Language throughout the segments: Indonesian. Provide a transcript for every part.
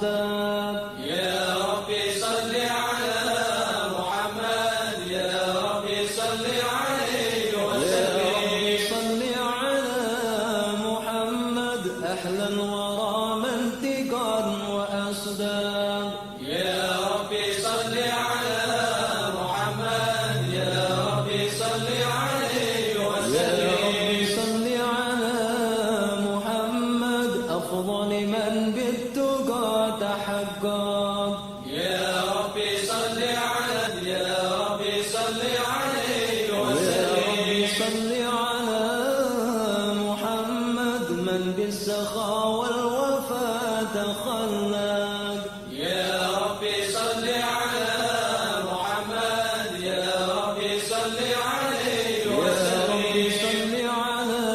وأصداق. يا ربي صل على محمد يا ربي صل عليه وسلم. يا ربي صل على محمد أحلى الورى منطقا وأصداق. يا ربي صل على محمد يا ربي صل عليه وسلم. يا ربي صل على محمد أفضل من بالتقى تحقق. يا ربي صل على يا ربي صل عليه وسلم. يا ربي صل على محمد من بالسخاء والوفاء تخلق. يا ربي صل على محمد يا ربي صل عليه يا ربي وسلم. صل على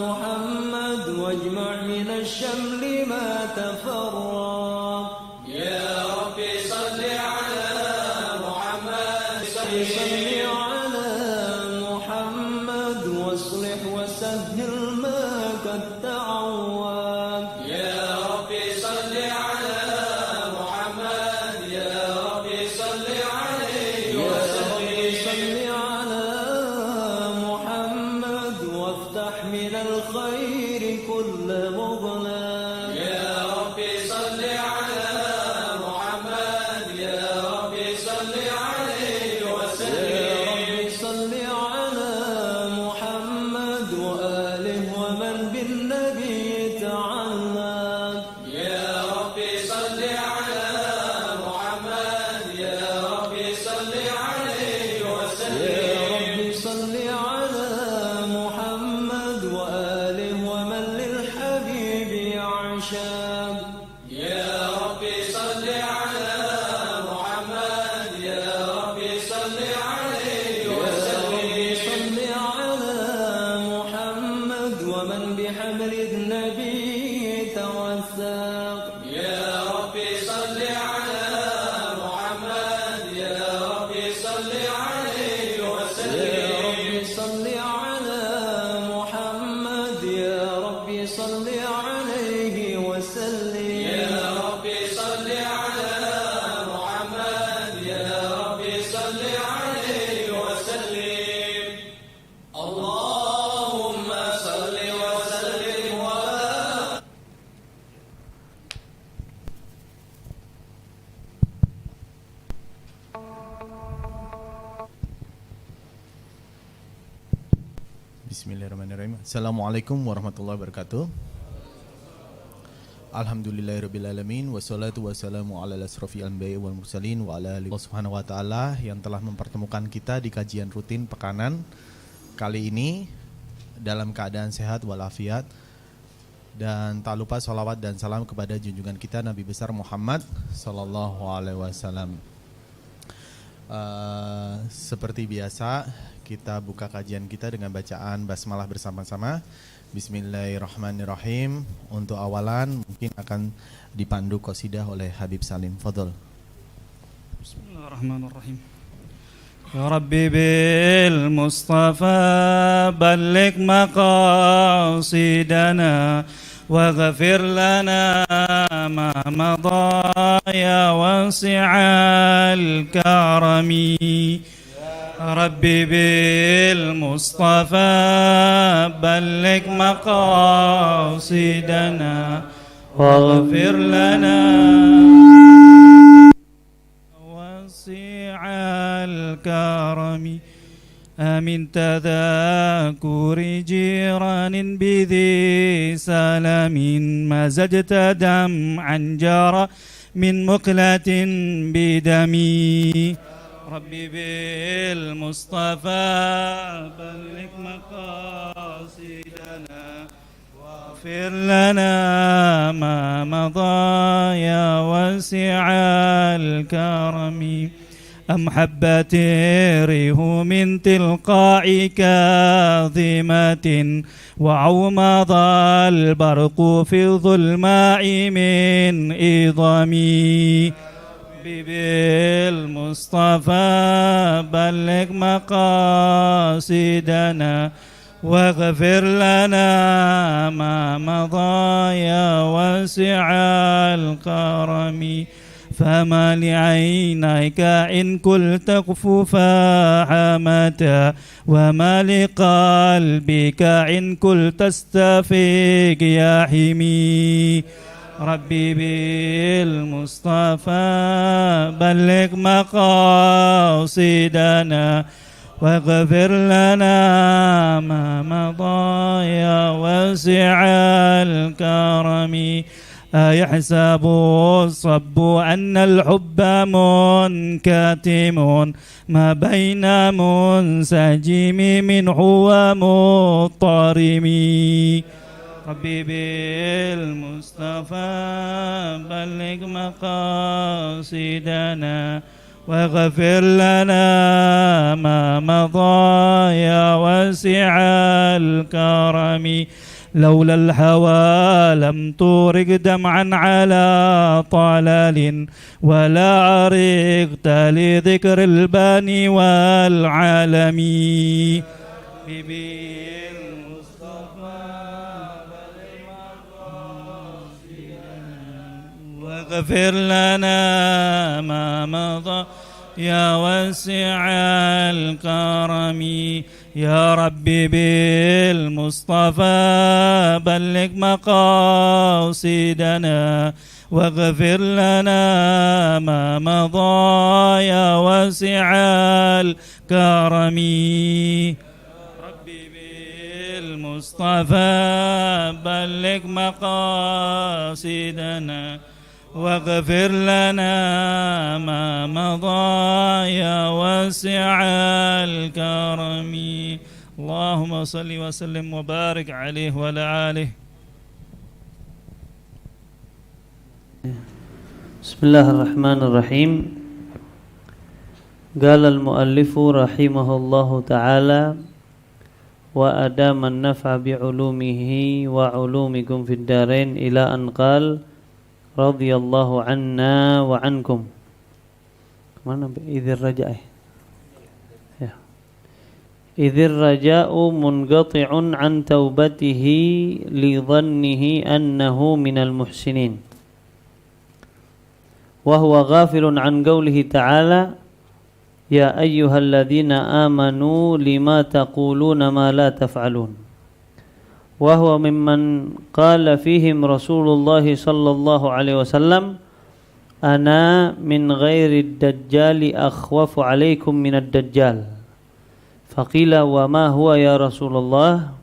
محمد واجمع من الشمل ما تفرق. يا ربي صل على محمد صل على محمد واصلح وسهل ما قد تعوق. يا ربي صل على محمد يا ربي صل عليه يا وسلم. ربي صل على محمد وافتح من الخير كل مغلق. يا ربي صل على محمد يا ربي صل عليه يا وسلم. ربي صل على محمد وآله ومن بالنبي تعلق. يا ربي صل على محمد يا ربي صل عليه يا وسلم. ربي صل على محمد وآله ومن للحبيب يعشق. يا ربي صل على محمد يا ربي صل عليه يا وسلم. ربي صل على محمد ومن بحبل النبي توثق. يا ربي صل على محمد يا ربي صل عليه يا وسلم. ربي صل على محمد يا ربي صل عليه وسلم. يا ربي صل على محمد يا ربي صل عليه وسلم. اللهم صل وسلم وبارك. Bismillahirrahmanirrahim. Assalamualaikum warahmatullahi wabarakatuh. Alhamdulillahirrabbilalamin. Wassalatu wassalamu ala asrofil anbiya'i wal mursalin wa ala alihi subhanahu wa ta'ala yang telah mempertemukan kita di kajian rutin pekanan kali ini dalam keadaan sehat walafiat. Dan tak lupa salawat dan salam kepada junjungan kita Nabi besar Muhammad sallallahu alaihi wasallam. Seperti biasa kita buka kajian kita dengan bacaan basmalah bersama-sama. Bismillahirrahmanirrahim. Untuk awalan mungkin akan dipandu qasidah oleh Habib Salim. Fadhol. Bismillahirrahmanirrahim. Ya Rabbi bil Mustafa balligh maqasidana waghfir lana ma madha ya wasi'al karami. ربي بالمصطفى بلغ مقاصدنا واغفر لنا وسع الكرم آمن تذاكر جيران بذي سلام مزجت دمعا جرى من مقلة بدمي ربي بالمصطفى بلغ مقاصدنا واغفر لنا ما مضى يا واسع الكرم أم حبت ريه من تلقاء كاظمة وعومض البرق في الظلماء من إضمي بالمصطفى بلغ مقاصدنا واغفر لنا ما مضى يا واسع الكرم فما لعينيك إن قلت اقففا حمتا وما لقلبك إن قلت استفيق يا حمي ربي بالمصطفى بلغ مقاصدنا واغفر لنا ما مضى يا واسع الكرم أيحسب الصب أن الحب منكتم ما بين منسجم منه ومضطرم ربي بالمصطفى بلغ مقاصدنا واغفر لنا ما مضى يا واسع الكرم لولا الهوى لم تورق دمعا على طلال ولا عرقت لذكر الباني والعالم واغفر لنا ما مضى يا واسع الكرم يا ربي بالمصطفى بلغ مقاصدنا واغفر لنا ما مضى يا واسع الكرم ربي بالمصطفى بلغ مقاصدنا واغفر لنا ما مضى يا واسع الكرم اللهم صل وسلم وبارك عليه وعلى آله. بسم الله الرحمن الرحيم. قال المؤلف رحمه الله تعالى وأدام النفع بعلومه وعلومكم في الدارين إلى أن قال رضي الله عنا وعنكم. Mana idzir raja' ya. Idzir raja'u munqati'un an taubatihi li dhannihi annahu minal muhsinin wa huwa ghafilun an qawlihi ta'ala ya ayyuhalladzina amanu lima taquluna ma la taf'alun. وهو ممن قال فيهم رسول الله صلى الله عليه وسلم أنا من غير الدجال أخوف عليكم من الدجال فقيل وما هو يا رسول الله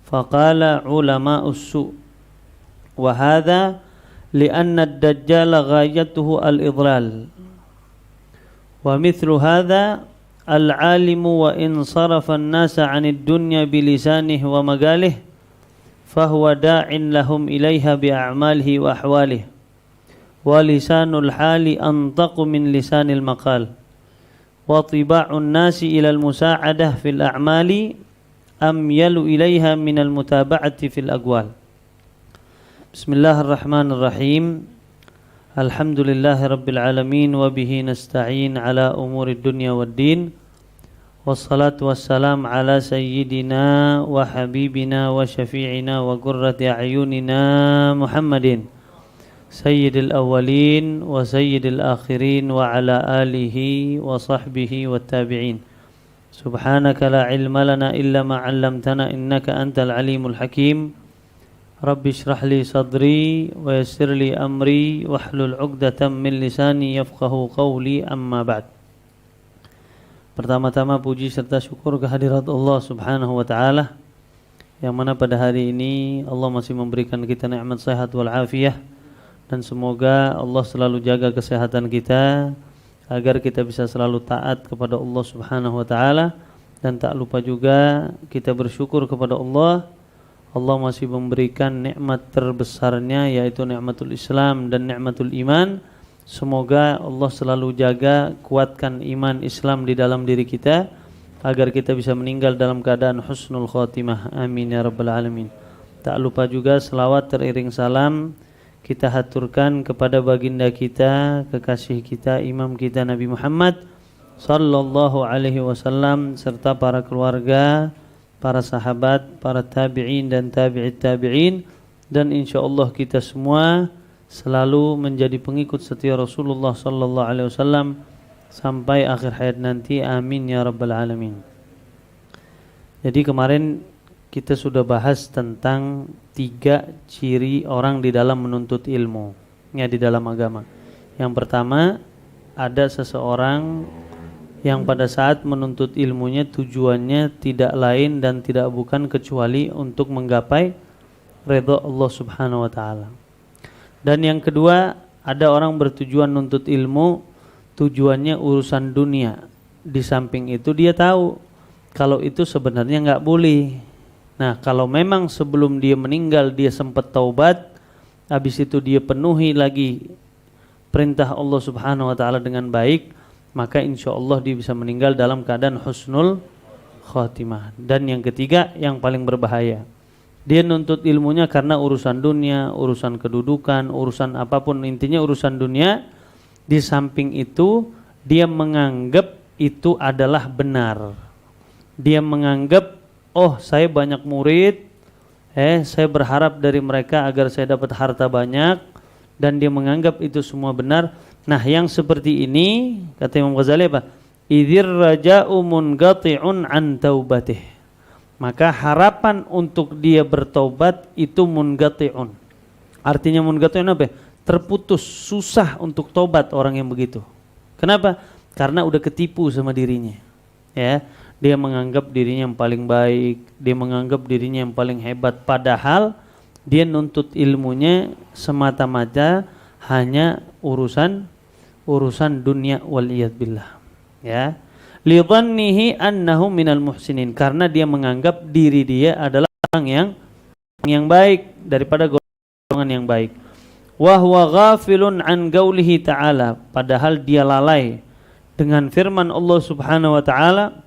فقال علماء السوء وهذا لأن الدجال غايته الإضلال ومثل هذا العالم وإن صرف الناس عن الدنيا بلسانه ومقاله فهو داع لهم إليها بأعماله وأحواله ولسان الحال أنطق من لسان المقال وطباع الناس إلى المساعدة في الأعمال أميل إليها من المتابعة في الأقوال. بسم الله الرحمن الرحيم. الحمد لله رب العالمين وبه نستعين على أمور الدنيا والدين والصلاة والسلام على سيدنا وحبيبنا وشفيعنا وقرة أعيننا محمد سيد الأولين وسيد الآخرين وعلى آله وصحبه والتابعين. سبحانك لا علم لنا إلا ما علمتنا إنك أنت العليم الحكيم. رب اشرح لي صدري ويسر لي أمري واحلل عقدة من لساني يفقه قولي أما بعد. Pertama-tama puji serta syukur kehadirat Allah Subhanahu wa taala yang mana pada hari ini Allah masih memberikan kita nikmat sehat wal afiyah dan semoga Allah selalu jaga kesehatan kita agar kita bisa selalu taat kepada Allah Subhanahu wa taala dan tak lupa juga kita bersyukur kepada Allah. Allah masih memberikan nikmat terbesarnya yaitu nikmatul Islam dan nikmatul iman. Semoga Allah selalu jaga, kuatkan iman Islam di dalam diri kita agar kita bisa meninggal dalam keadaan husnul khotimah. Amin ya rabbal alamin. Tak lupa juga selawat teriring salam kita haturkan kepada baginda kita, kekasih kita, imam kita Nabi Muhammad sallallahu alaihi wasallam serta para keluarga para sahabat, para tabi'in dan tabi'it tabi'in, dan insyaallah kita semua selalu menjadi pengikut setia Rasulullah sallallahu alaihi wasallam sampai akhir hayat nanti. Amin ya rabbal alamin. Jadi kemarin kita sudah bahas tentang 3 ciri orang di dalam menuntut ilmu, ya, di dalam agama. Yang pertama, ada seseorang yang pada saat menuntut ilmunya tujuannya tidak lain dan tidak bukan kecuali untuk menggapai ridha Allah Subhanahu wa taala. Dan yang kedua, ada orang bertujuan menuntut ilmu tujuannya urusan dunia. Di samping itu dia tahu kalau itu sebenarnya enggak boleh. Nah, kalau memang sebelum dia meninggal dia sempat taubat, habis itu dia penuhi lagi perintah Allah Subhanahu wa taala dengan baik, maka insyaallah dia bisa meninggal dalam keadaan husnul khatimah. Dan yang ketiga, yang paling berbahaya, dia nuntut ilmunya karena urusan dunia, urusan kedudukan, urusan apapun, intinya urusan dunia. Di samping itu dia menganggap itu adalah benar. Dia menganggap, oh saya banyak murid, saya berharap dari mereka agar saya dapat harta banyak, dan dia menganggap itu semua benar. Nah, yang seperti ini kata Imam Ghazali apa? Idzir raja'u munqati'un an taubatih. Maka harapan untuk dia bertaubat itu munqati'un. Artinya munqati'un apa? Terputus, susah untuk taubat orang yang begitu. Kenapa? Karena udah ketipu sama dirinya. Ya, dia menganggap dirinya yang paling baik, dia menganggap dirinya yang paling hebat, padahal dia nuntut ilmunya semata-mata hanya urusan dunia waliyad billah. Ya, lidhannihi annahu minal muhsinin, karena dia menganggap diri dia adalah orang yang baik, daripada golongan yang baik. Wa huwa ghafilun an qaulihi ta'ala, padahal dia lalai dengan firman Allah Subhanahu wa taala,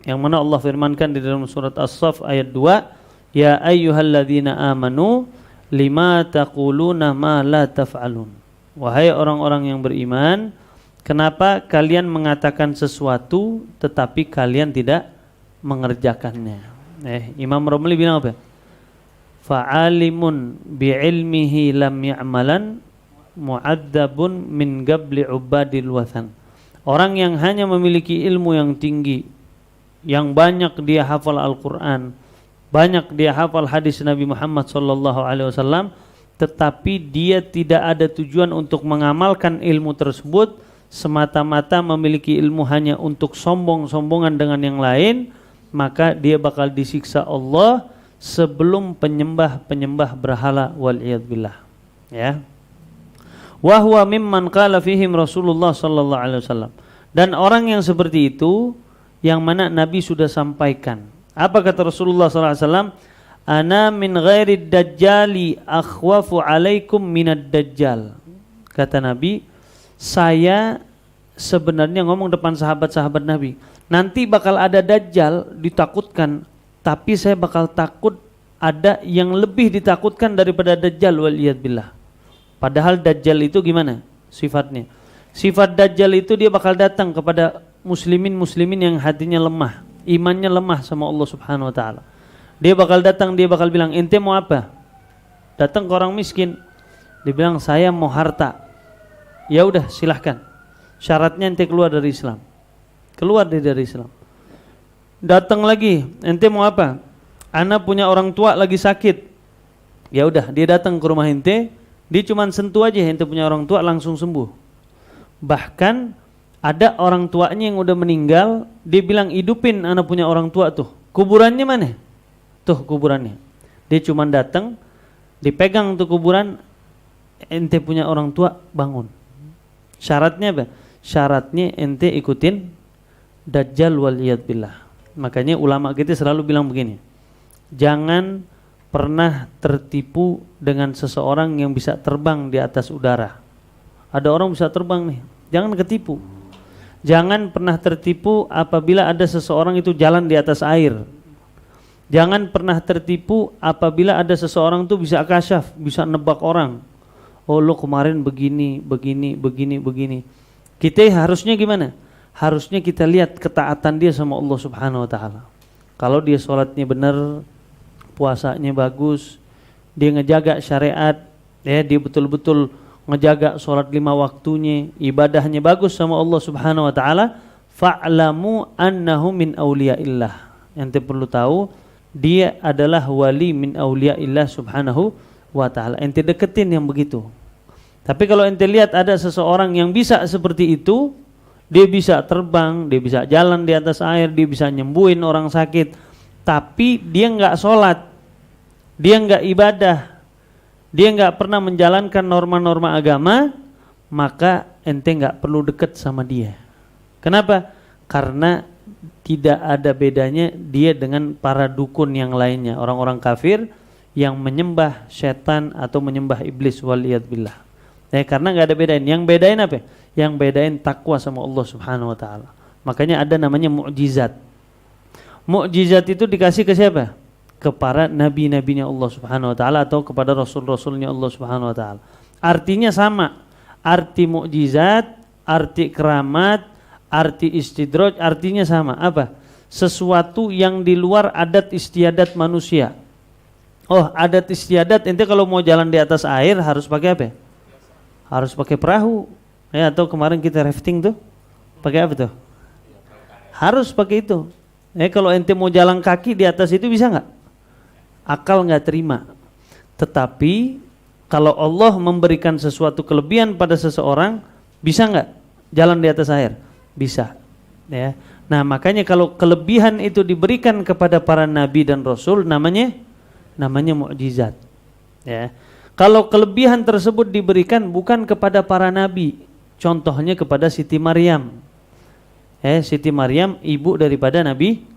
yang mana Allah firmankan di dalam surat As-Saff ayat 2, ya ayyuhalladzina amanu lima taquluna ma la taf'alun. Wahai orang-orang yang beriman, kenapa kalian mengatakan sesuatu tetapi kalian tidak mengerjakannya? Imam Romli bilang apa? Fa'alimun bi'ilmihi lam ya'malan mu'adzabun min qabli ubadil wathan. Orang yang hanya memiliki ilmu yang tinggi, yang banyak dia hafal Al-Quran, banyak dia hafal hadis Nabi Muhammad SAW, tetapi dia tidak ada tujuan untuk mengamalkan ilmu tersebut, semata-mata memiliki ilmu hanya untuk sombong-sombongan dengan yang lain, maka dia bakal disiksa Allah sebelum penyembah-penyembah berhala wal'iyad billah. Ya. Wa huwa mimman qala fihim Rasulullah sallallahu alaihi wasallam. Dan orang yang seperti itu yang mana Nabi sudah sampaikan. Apa kata Rasulullah sallallahu alaihi wasallam? Ana min ghairi dajjali akhwafu alaikum minad dajjal. Kata Nabi, saya sebenarnya ngomong depan sahabat-sahabat Nabi, nanti bakal ada dajjal ditakutkan, tapi saya bakal takut ada yang lebih ditakutkan daripada dajjal waliyad billah. Padahal dajjal itu gimana sifatnya? Sifat dajjal itu dia bakal datang kepada muslimin yang hatinya lemah, imannya lemah sama Allah Subhanahu wa taala. Dia bakal datang, dia bakal bilang, ente mau apa? Datang ke orang miskin, dia bilang saya mau harta. Ya udah silahkan, syaratnya ente keluar dari Islam. Keluar dari Islam. Datang lagi, ente mau apa? Ana punya orang tua lagi sakit. Ya udah, dia datang ke rumah ente, dia cuma sentuh aja ente punya orang tua langsung sembuh. Bahkan ada orang tuanya yang udah meninggal, dia bilang hidupin anak punya orang tua tuh. Kuburannya mana? Tuh kuburannya. Dia cuma datang, dipegang tuh kuburan, ente punya orang tua, bangun. Syaratnya apa? Syaratnya ente ikutin dajjal waliyad billah. Makanya ulama kita selalu bilang begini, jangan pernah tertipu dengan seseorang yang bisa terbang di atas udara. Ada orang bisa terbang nih, jangan ketipu. Jangan pernah tertipu apabila ada seseorang itu jalan di atas air. Jangan pernah tertipu apabila ada seseorang itu bisa kasyaf, bisa nebak orang. Oh lo kemarin begini. Kita harusnya gimana? Harusnya kita lihat ketaatan dia sama Allah Subhanahu wa taala. Kalau dia sholatnya benar, puasanya bagus, dia ngejaga syariat, ya dia betul-betul ngejaga sholat 5 waktunya, ibadahnya bagus sama Allah Subhanahu wa taala, fa'lamu annahu min auliyaillah. Ente perlu tahu dia adalah wali min auliyaillah Subhanahu wa taala. Ente deketin yang begitu. Tapi kalau ente lihat ada seseorang yang bisa seperti itu, dia bisa terbang, dia bisa jalan di atas air, dia bisa nyembuhin orang sakit, tapi dia nggak sholat, dia nggak ibadah, dia nggak pernah menjalankan norma-norma agama, maka ente nggak perlu deket sama dia. Kenapa? Karena tidak ada bedanya dia dengan para dukun yang lainnya, orang-orang kafir yang menyembah setan atau menyembah iblis, waliyadzubillah. Karena nggak ada bedain. Yang bedain apa? Yang bedain takwa sama Allah Subhanahu wa taala. Makanya ada namanya mukjizat. Mukjizat itu dikasih ke siapa? Kepada nabi-nabinya Allah Subhanahu wa taala atau kepada rasul-rasulnya Allah Subhanahu wa taala. Artinya sama. Arti mukjizat, arti keramat, arti istidraj artinya sama. Apa? Sesuatu yang di luar adat istiadat manusia. Oh, adat istiadat ente kalau mau jalan di atas air harus pakai apa? Harus pakai perahu. Ya, atau kemarin kita rafting tuh pakai apa tuh? Harus pakai itu. Kalau ente mau jalan kaki di atas itu bisa nggak? Akal nggak terima. Tetapi kalau Allah memberikan sesuatu kelebihan pada seseorang, bisa nggak jalan di atas air? Bisa. Ya. Nah makanya kalau kelebihan itu diberikan kepada para nabi dan rasul, namanya mukjizat. Ya. Kalau kelebihan tersebut diberikan bukan kepada para nabi, contohnya kepada Siti Maryam. Siti Maryam ibu daripada Nabi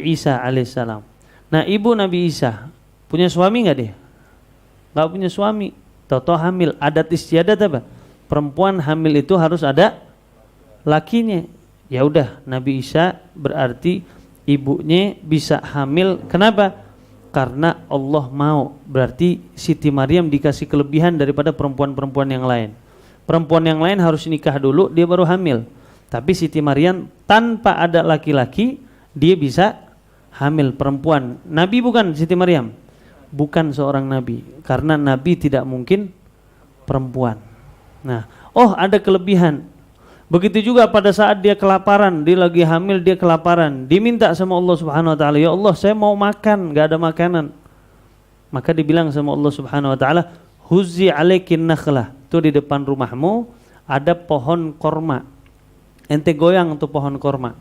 Isa alaihissalam. Nah ibu Nabi Isa punya suami nggak dia? Nggak punya suami. Toto hamil. Adat istiadat apa? Perempuan hamil itu harus ada lakinya. Ya udah, Nabi Isa berarti ibunya bisa hamil. Kenapa? Karena Allah mau. Berarti Siti Maryam dikasih kelebihan daripada perempuan-perempuan yang lain. Perempuan yang lain harus nikah dulu, dia baru hamil. Tapi Siti Maryam tanpa ada laki-laki, dia bisa hamil perempuan. Nabi bukan Siti Maryam? Bukan seorang nabi. Karena nabi tidak mungkin perempuan. Nah, ada kelebihan. Begitu juga pada saat dia kelaparan, dia lagi hamil, dia kelaparan, diminta sama Allah Subhanahu wa taala, "Ya Allah, saya mau makan, enggak ada makanan." Maka dibilang sama Allah Subhanahu wa taala, "Huzzi 'alaikin nakhlah." Itu di depan rumahmu ada pohon korma. Ente goyang tuh pohon korma.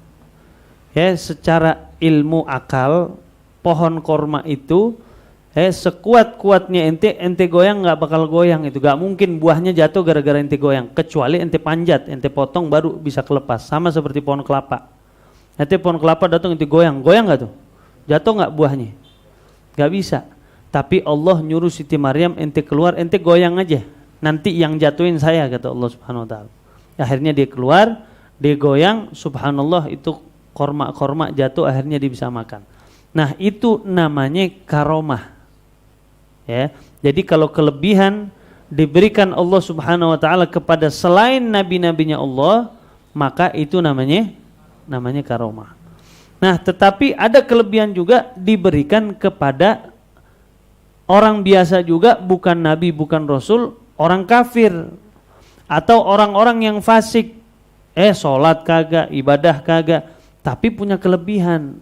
Secara ilmu akal, pohon korma itu sekuat-kuatnya ente goyang nggak bakal goyang itu, nggak mungkin buahnya jatuh gara-gara ente goyang, kecuali ente panjat, ente potong baru bisa kelepas. Sama seperti pohon kelapa. Ente pohon kelapa datang ente goyang nggak tuh? Jatuh nggak buahnya? Nggak bisa. Tapi Allah nyuruh Siti Maryam ente keluar, ente goyang aja. Nanti yang jatuhin saya, kata Allah Subhanahu wa taala. Akhirnya dia keluar, dia goyang, subhanallah itu korma jatuh, akhirnya dia bisa makan. Nah, itu namanya karomah. Jadi kalau kelebihan diberikan Allah Subhanahu wa taala kepada selain nabi-nabinya Allah, maka itu namanya karomah. Nah, tetapi ada kelebihan juga diberikan kepada orang biasa juga, bukan nabi, bukan rasul, orang kafir atau orang-orang yang fasik. Sholat kagak, ibadah kagak, tapi punya kelebihan.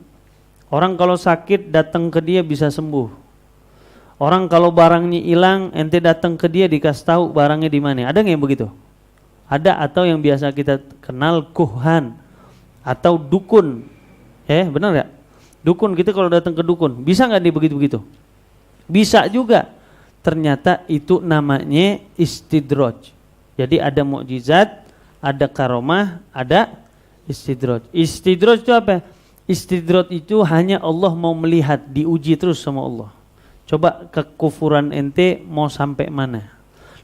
Orang kalau sakit datang ke dia bisa sembuh. Orang kalau barangnya hilang, ente datang ke dia dikasih tahu barangnya di mana. Ada nggak yang begitu? Ada. Atau yang biasa kita kenal kuhan atau dukun. Benar nggak? Dukun, kita kalau datang ke dukun, bisa nggak dia begitu-begitu? Bisa juga. Ternyata itu namanya istidraj. Jadi ada mukjizat, ada karomah, ada istidraj. Istidraj itu apa? Istidraj itu hanya Allah mau melihat, diuji terus sama Allah. Coba kekufuran ente mau sampai mana.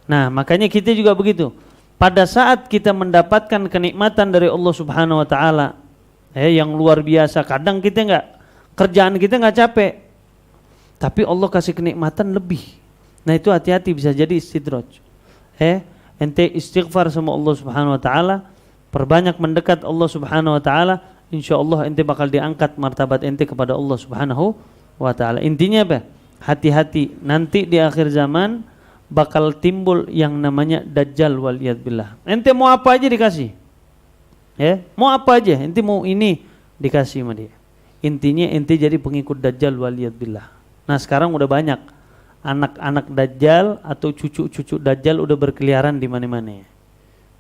Nah, makanya kita juga begitu. Pada saat kita mendapatkan kenikmatan dari Allah Subhanahu wa taala, yang luar biasa, kadang kerjaan kita nggak capek, tapi Allah kasih kenikmatan lebih. Nah, itu hati-hati, bisa jadi istidraj. Ente istighfar sama Allah Subhanahu wa taala, perbanyak mendekat Allah Subhanahu wa taala, insya Allah ente bakal diangkat martabat ente kepada Allah Subhanahu wa ta'ala. Intinya apa? Hati-hati, nanti di akhir zaman bakal timbul yang namanya Dajjal waliyadbillah. Ente mau apa aja dikasih, ya, mau apa aja, ente mau ini dikasih sama dia. Intinya ente jadi pengikut Dajjal waliyadbillah. Nah sekarang udah banyak anak-anak Dajjal atau cucu-cucu Dajjal udah berkeliaran di mana-mana.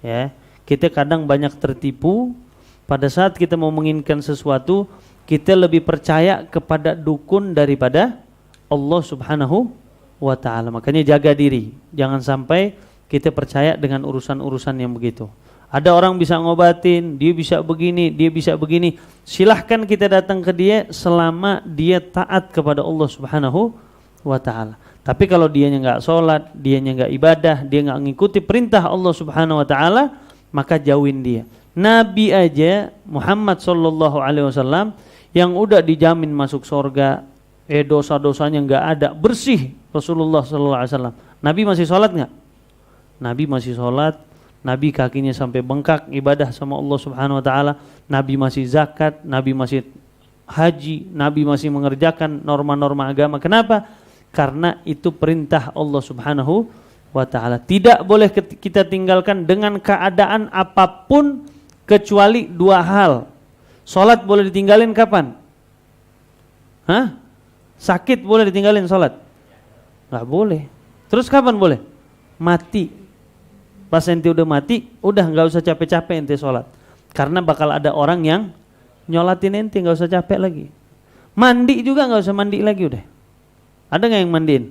Ya, kita kadang banyak tertipu. Pada saat kita mau menginginkan sesuatu, kita lebih percaya kepada dukun daripada Allah Subhanahu wa ta'ala. Makanya jaga diri, jangan sampai kita percaya dengan urusan-urusan yang begitu. Ada orang bisa ngobatin, dia bisa begini, dia bisa begini. Silahkan kita datang ke dia selama dia taat kepada Allah Subhanahu wa ta'ala. Tapi kalau dianya nggak sholat, dianya nggak ibadah, dia nggak ngikuti perintah Allah Subhanahu wa ta'ala, maka jauhin dia. Nabi aja Muhammad sallallahu alaihi wasallam yang udah dijamin masuk surga, dosa-dosanya nggak ada, bersih Rasulullah sallallahu alaihi wasallam. Nabi masih sholat nggak? Nabi masih sholat. Nabi kakinya sampai bengkak ibadah sama Allah Subhanahu wa ta'ala. Nabi masih zakat, Nabi masih haji, Nabi masih mengerjakan norma-norma agama. Kenapa? Karena itu perintah Allah Subhanahu wa ta'ala. Tidak boleh kita tinggalkan dengan keadaan apapun kecuali dua hal. Salat boleh ditinggalin kapan? Hah? Sakit boleh ditinggalin salat? Nggak boleh. Terus kapan boleh? Mati. Pas ente udah mati, udah nggak usah capek-capek ente salat. Karena bakal ada orang yang nyolatin ente, nggak usah capek lagi. Mandi juga nggak usah mandi lagi udah. Ada nggak yang mandiin?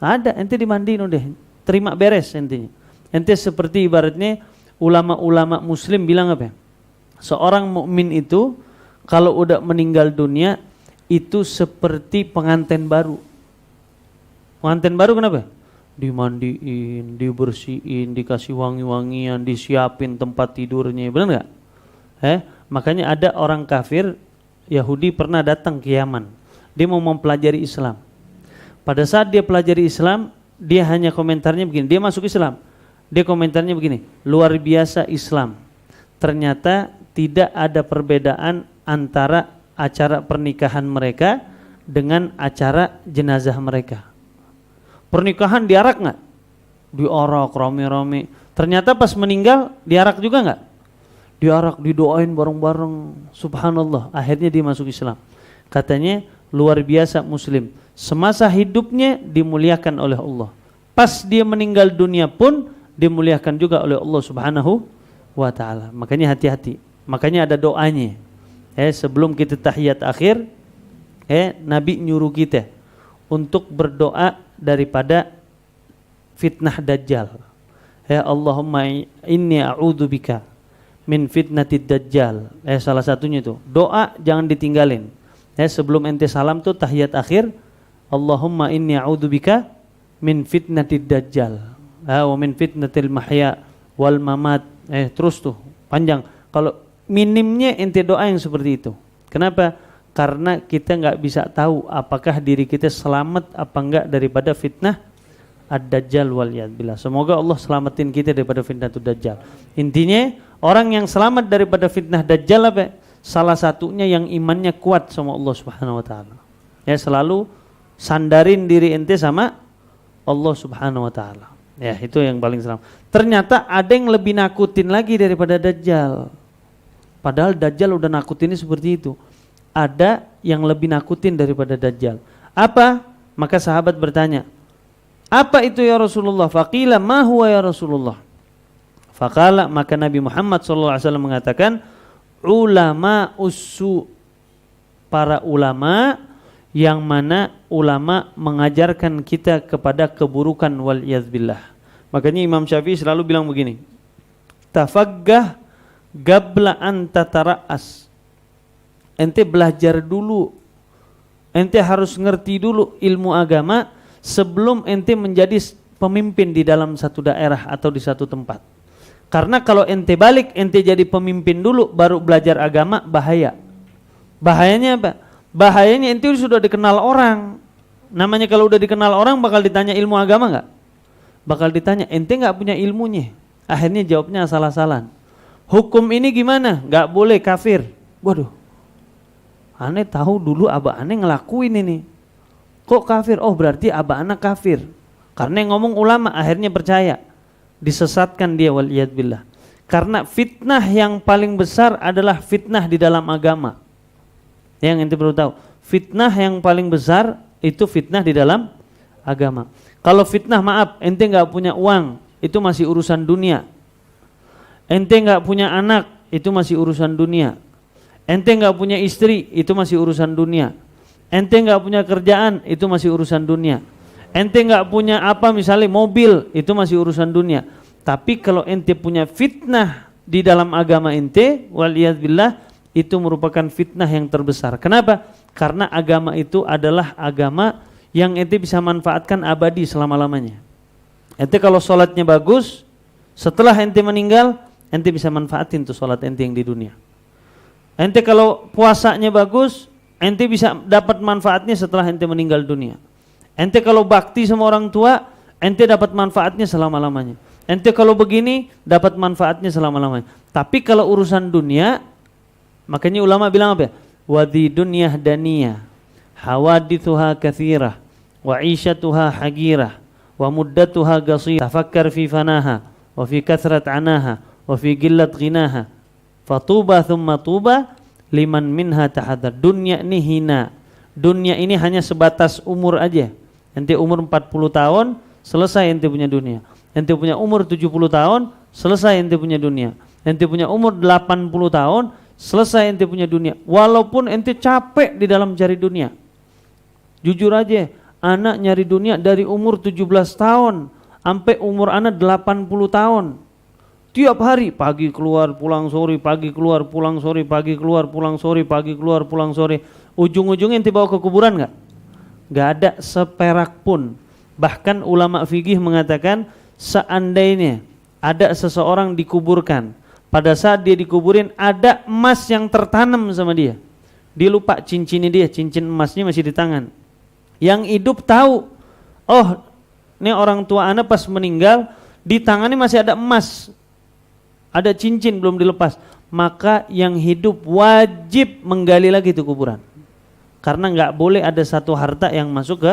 Ada, ente dimandiin udah. Terima beres entinya. Ente seperti ibaratnya ulama-ulama muslim bilang apa? Seorang mukmin itu kalau udah meninggal dunia itu seperti pengantin baru. Pengantin baru kenapa? Dimandiin, dibersihin, dikasih wangi-wangian, disiapin tempat tidurnya, benar nggak? Makanya ada orang kafir Yahudi pernah datang ke Yaman. Dia mau mempelajari Islam. Pada saat dia pelajari Islam, dia hanya komentarnya begini. Dia masuk Islam. Dia komentarnya begini, luar biasa Islam. Ternyata tidak ada perbedaan antara acara pernikahan mereka dengan acara jenazah mereka. Pernikahan diarak nggak? Diarak rame-rame. Ternyata pas meninggal diarak juga nggak? Diarak, didoain bareng-bareng. Subhanallah. Akhirnya dia masuk Islam. Katanya luar biasa Muslim. Semasa hidupnya dimuliakan oleh Allah. Pas dia meninggal dunia pun dimuliakan juga oleh Allah Subhanahu wa ta'ala. Makanya hati-hati. Makanya ada doanya. Sebelum kita tahiyat akhir, Nabi nyuruh kita untuk berdoa daripada fitnah Dajjal. Allahumma inni a'udzubika min fitnatid Dajjal. Salah satunya itu. Doa jangan ditinggalin. Sebelum ente salam tuh tahiyat akhir, Allahumma inni a'udzubika min fitnatid Dajjal. Wa min fitnatil mahya wal mamat. Terus tuh panjang. Kalau minimnya ente doa yang seperti itu. Kenapa? Karena kita nggak bisa tahu apakah diri kita selamat apa enggak daripada fitnah ad-Dajjal waliyadbillah. Semoga Allah selamatin kita daripada fitnah ad-Dajjal. Intinya orang yang selamat daripada fitnah Dajjal apa? Salah satunya yang imannya kuat sama Allah Subhanahu wa ta'ala. Selalu sandarin diri ente sama Allah Subhanahu wa ta'ala. Itu yang paling selamat. Ternyata ada yang lebih nakutin lagi daripada Dajjal. Padahal Dajjal udah nakutinnya seperti itu. Ada yang lebih nakutin daripada Dajjal. Apa? Maka sahabat bertanya, apa itu ya Rasulullah? Faqila ma huwa ya Rasulullah? Faqala, maka Nabi Muhammad SAW mengatakan, ulama ussu, para ulama yang mana ulama mengajarkan kita kepada keburukan waliyadbillah. Makanya Imam Syafi'i selalu bilang begini, tafaggah gabla anta tara'as. Ente belajar dulu, ente harus ngerti dulu ilmu agama sebelum ente menjadi pemimpin di dalam satu daerah atau di satu tempat. Karena kalau ente balik, ente jadi pemimpin dulu baru belajar agama, bahaya. Bahayanya apa? Bahayanya ente sudah dikenal orang. Namanya kalau udah dikenal orang bakal ditanya ilmu agama nggak? Bakal ditanya, ente nggak punya ilmunya. Akhirnya jawabnya asal-asalan. Hukum ini gimana? Nggak boleh, kafir. Waduh, aneh tahu dulu abah aneh ngelakuin ini. Kok kafir? Oh berarti abah anak kafir. Karena yang ngomong ulama akhirnya percaya. Disesatkan dia waliyadbillah. Karena fitnah yang paling besar adalah fitnah di dalam agama. Yang ente perlu tahu, fitnah yang paling besar itu fitnah di dalam agama. Kalau fitnah maaf, ente nggak punya uang, itu masih urusan dunia. Ente nggak punya anak, itu masih urusan dunia. Ente nggak punya istri, itu masih urusan dunia. Ente nggak punya kerjaan, itu masih urusan dunia. Ente nggak punya apa misalnya mobil, itu masih urusan dunia. Tapi kalau ente punya fitnah di dalam agama ente, waliyadbillah, itu merupakan fitnah yang terbesar. Kenapa? Karena agama itu adalah agama yang ente bisa manfaatkan abadi selama-lamanya. Ente kalau sholatnya bagus, setelah ente meninggal, ente bisa manfaatin tuh sholat ente yang di dunia. Ente kalau puasanya bagus, ente bisa dapat manfaatnya setelah ente meninggal dunia. Ente kalau bakti sama orang tua, ente dapat manfaatnya selama-lamanya. Ente kalau begini, dapat manfaatnya selama-lamanya. Tapi kalau urusan dunia, makanya ulama bilang apa ya? Wadhi dunyah daniyah, hawadithuha kathirah, wa isyatuha hagirah, wa muddatuha qasir. Tafakkar fi fanaha, wa fi kathrat anaha, wa fi gillat ghinaha. Fatuba thumma tuba liman minha tahadar. Dunia ini hina. Dunia ini hanya sebatas umur aja. Ente umur 40 tahun, selesai ente punya dunia. Ente punya umur 70 tahun, selesai ente punya dunia. Ente punya umur 80 tahun, selesai ente punya dunia. Walaupun ente capek di dalam cari dunia. Jujur aja, anak nyari dunia dari umur 17 tahun sampai umur anak 80 tahun. Tiap hari pagi keluar pulang sore, pagi keluar pulang sore, pagi keluar pulang sore, pagi keluar pulang sore. Ujung-ujungnya ente bawa ke kuburan enggak? Enggak ada seperak pun. Bahkan ulama fikih mengatakan seandainya ada seseorang dikuburkan, pada saat dia dikuburin ada emas yang tertanam sama dia. Dia lupa cincinnya dia, cincin emasnya masih di tangan. Yang hidup tahu, oh ini orang tua anak pas meninggal di tangannya masih ada emas, ada cincin belum dilepas. Maka yang hidup wajib menggali lagi itu kuburan. Karena nggak boleh ada satu harta yang masuk ke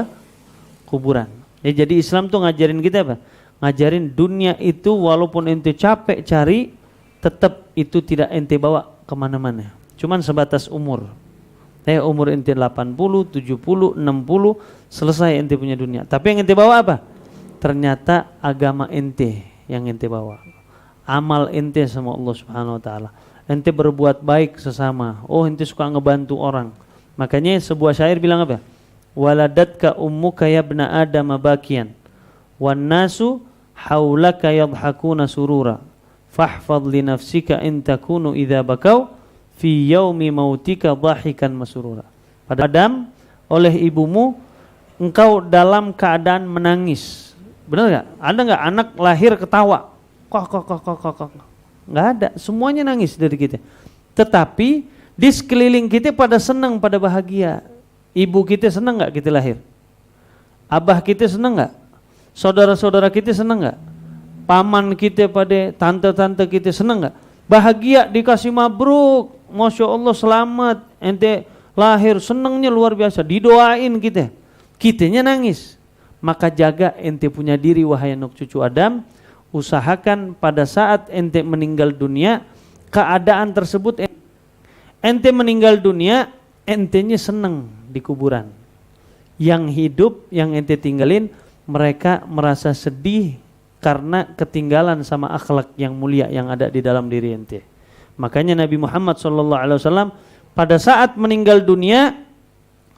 kuburan. Ya, jadi Islam tuh ngajarin kita apa? Ngajarin dunia itu walaupun ente capek cari, tetap itu tidak ente bawa kemana-mana. Cuman sebatas umur. Umur ente 80, 70, 60, selesai ente punya dunia. Tapi yang ente bawa apa? Ternyata agama ente yang ente bawa. Amal ente sama Allah Subhanahu wa taala. Ente berbuat baik sesama. Oh, ente suka ngebantu orang. Makanya sebuah syair bilang apa? Waladatka ummuka yabna Adam bakian wan nasu haulaka yadhakuna surura. Fahfadh li nafsika in takunu idza bakau fi yaumi mautika dhahikan masrura. Pada Adam, oleh ibumu engkau dalam keadaan menangis. Benar enggak? Ada enggak anak lahir ketawa? Kok. Enggak ada, semuanya nangis dari kita. Tetapi di sekeliling kita pada senang, pada bahagia. Ibu kita senang enggak kita lahir? Abah kita senang enggak? Saudara-saudara kita senang enggak? Paman kita pada tante-tante kita senang enggak? Bahagia, dikasih mabruk, Masya Allah selamat, ente lahir, senangnya luar biasa, didoain kita, kitanya nangis. Maka jaga ente punya diri wahai anak cucu Adam. Usahakan pada saat ente meninggal dunia, keadaan tersebut ente meninggal dunia, entenya senang di kuburan. Yang hidup, yang ente tinggalin, mereka merasa sedih karena ketinggalan sama akhlak yang mulia yang ada di dalam diri ente. Makanya Nabi Muhammad SAW pada saat meninggal dunia,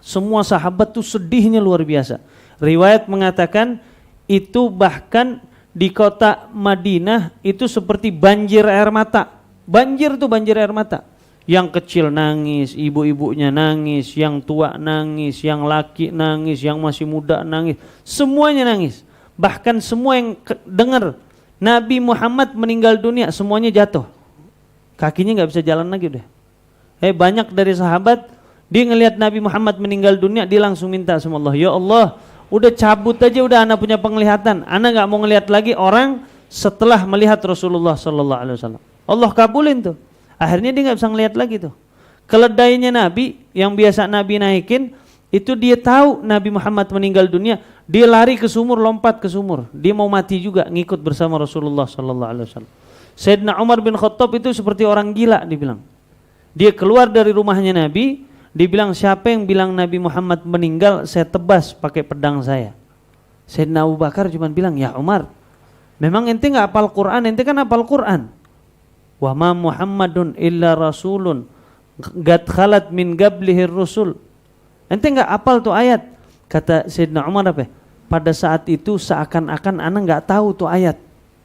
semua sahabat tuh sedihnya luar biasa. Riwayat mengatakan itu bahkan di kota Madinah itu seperti banjir air mata. Banjir tuh banjir air mata. Yang kecil nangis, ibu-ibunya nangis, yang tua nangis, yang laki nangis, yang masih muda nangis, semuanya nangis. Bahkan semua yang dengar Nabi Muhammad meninggal dunia semuanya jatuh, kakinya nggak bisa jalan lagi udah. Banyak dari sahabat dia ngelihat Nabi Muhammad meninggal dunia, dia langsung minta sama Allah, ya Allah, udah cabut aja udah anak punya penglihatan, anak nggak mau ngelihat lagi orang setelah melihat Rasulullah SAW. Allah kabulin tuh. Akhirnya dia nggak bisa ngelihat lagi tuh. Keledainya Nabi yang biasa Nabi naikin, itu dia tahu Nabi Muhammad meninggal dunia, dia lari ke sumur, lompat ke sumur. Dia mau mati juga ngikut bersama Rasulullah sallallahu alaihi wasallam. Sayyidina Umar bin Khattab itu seperti orang gila dibilang. Dia keluar dari rumahnya Nabi, dibilang siapa yang bilang Nabi Muhammad meninggal, saya tebas pakai pedang saya. Sayyidina Abu Bakar cuma bilang, ya Umar, memang ente enggak hafal Quran, ente kan hafal Quran. Wa ma Muhammadun illa rasulun qad khalat min qablihi rusul. Ente enggak hafal tuh ayat. Kata Sayyidina Umar apa? Pada saat itu seakan-akan ana enggak tahu tuh ayat.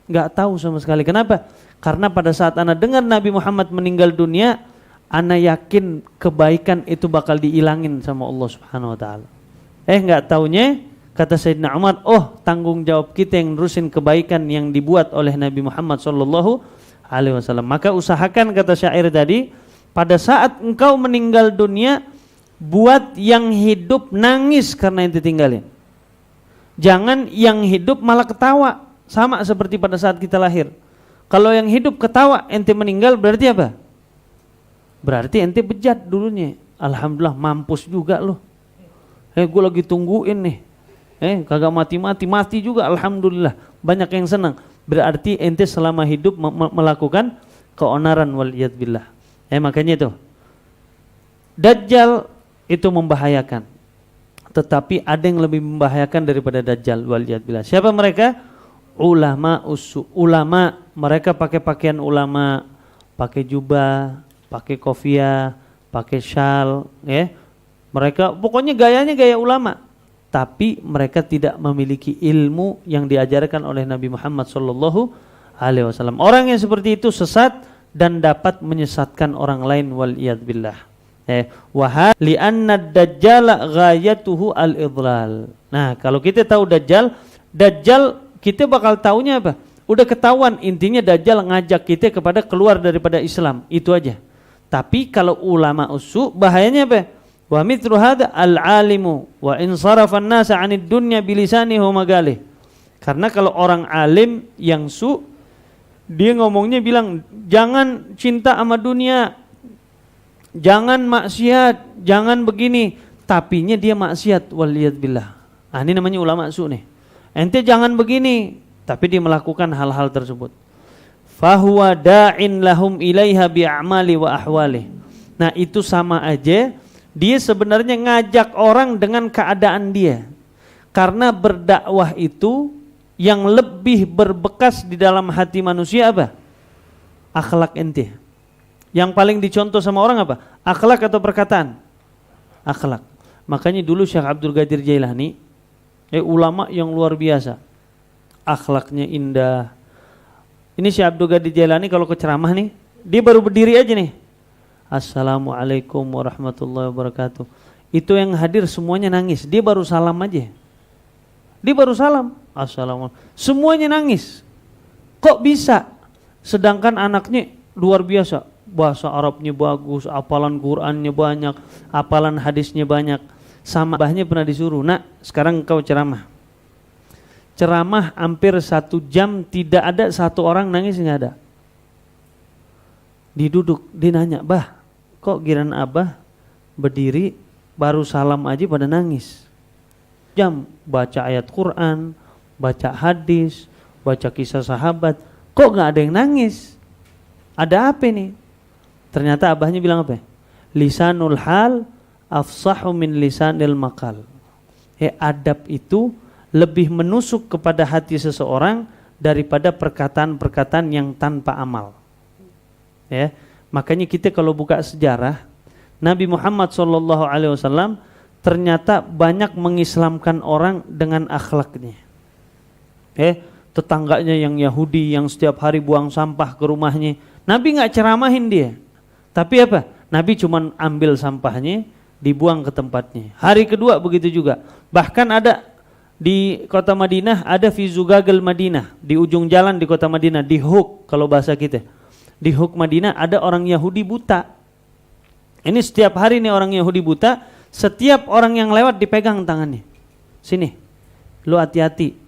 Enggak tahu sama sekali. Kenapa? Karena pada saat ana dengar Nabi Muhammad meninggal dunia, ana yakin kebaikan itu bakal diilangin sama Allah Subhanahu wa taala. Enggak taunya kata Sayyidina Umar, oh tanggung jawab kita yang nerusin kebaikan yang dibuat oleh Nabi Muhammad sallallahu alaihi wasallam. Maka usahakan, kata syair tadi, pada saat engkau meninggal dunia, buat yang hidup nangis karena ente tinggalin. Jangan yang hidup malah ketawa, sama seperti pada saat kita lahir. Kalau yang hidup ketawa, ente meninggal berarti apa? Berarti ente bejat dulunya. Alhamdulillah mampus juga loh. Gue lagi tungguin nih. Kagak mati juga, alhamdulillah. Banyak yang senang. Berarti ente selama hidup melakukan keonaran, waliyadzubillah. Makanya itu Dajjal itu membahayakan. Tetapi ada yang lebih membahayakan daripada Dajjal, waliyadzubillah. Siapa mereka? Ulama usu. Ulama, mereka pakai pakaian ulama, pakai jubah, pakai kopiah, pakai syal, ya. Mereka pokoknya gayanya gaya ulama. Tapi mereka tidak memiliki ilmu yang diajarkan oleh Nabi Muhammad sallallahu alaihi wasallam. Orang yang seperti itu sesat dan dapat menyesatkan orang lain, waliyadzubillah. Wa li'anna ad-dajjal ghayatuhu al-idlal. Nah, kalau kita tahu Dajjal kita bakal taunya apa? Udah ketahuan, intinya Dajjal ngajak kita kepada keluar daripada Islam, itu aja. Tapi kalau ulama usu, bahayanya apa? Wa mithlu hadza al-alimu wa in sarafa an-nasa 'anid dunya bilisanihi wa magalih. Karena kalau orang alim yang dia ngomongnya bilang jangan cinta sama dunia, jangan maksiat, jangan begini, tapinya dia maksiat, waliyadzubillah. Ini namanya ulama nih. Ente jangan begini, tapi dia melakukan hal-hal tersebut. Fahuwa da'in lahum ilaiha bi'amali wa ahwalih. Nah, itu sama aja. Dia sebenarnya ngajak orang dengan keadaan dia. Karena berdakwah itu yang lebih berbekas di dalam hati manusia apa? Akhlak ente. Yang paling dicontoh sama orang apa? Akhlak atau perkataan? Akhlak. Makanya dulu Syekh Abdul Qadir Jailani, ulama yang luar biasa. Akhlaknya indah. Ini Syekh Abdul Qadir Jailani kalau ke ceramah nih, dia baru berdiri aja nih. Assalamualaikum warahmatullahi wabarakatuh. Itu yang hadir semuanya nangis. Dia baru salam aja. Dia baru salam. Assalamualaikum. Semuanya nangis. Kok bisa? Sedangkan anaknya luar biasa. Bahasa Arabnya bagus, hafalan Qur'annya banyak, hafalan hadisnya banyak. Sama abahnya pernah disuruh, nak sekarang kau ceramah. Ceramah hampir 1 jam, tidak ada satu orang nangis, nggak ada. Diduduk, dia nanya, bah, kok giran abah berdiri baru salam aja pada nangis. Jam baca ayat Quran, baca hadis, baca kisah sahabat, kok nggak ada yang nangis? Ada apa nih? Ternyata abahnya bilang apa? Lisanul hal afsahu min lisanil maqal. Adab itu lebih menusuk kepada hati seseorang daripada perkataan-perkataan yang tanpa amal. Makanya kita kalau buka sejarah, Nabi Muhammad SAW ternyata banyak mengislamkan orang dengan akhlaknya. Tetangganya yang Yahudi yang setiap hari buang sampah ke rumahnya, Nabi nggak ceramahin dia, tapi apa? Nabi cuma ambil sampahnya, dibuang ke tempatnya. Hari kedua begitu juga. Bahkan ada di kota Madinah, ada fi Zugagal Madinah, di ujung jalan di kota Madinah, di Huk kalau bahasa kita. Di Huk Madinah ada orang Yahudi buta. Ini setiap hari nih orang Yahudi buta, setiap orang yang lewat dipegang tangannya. Sini, lu hati-hati.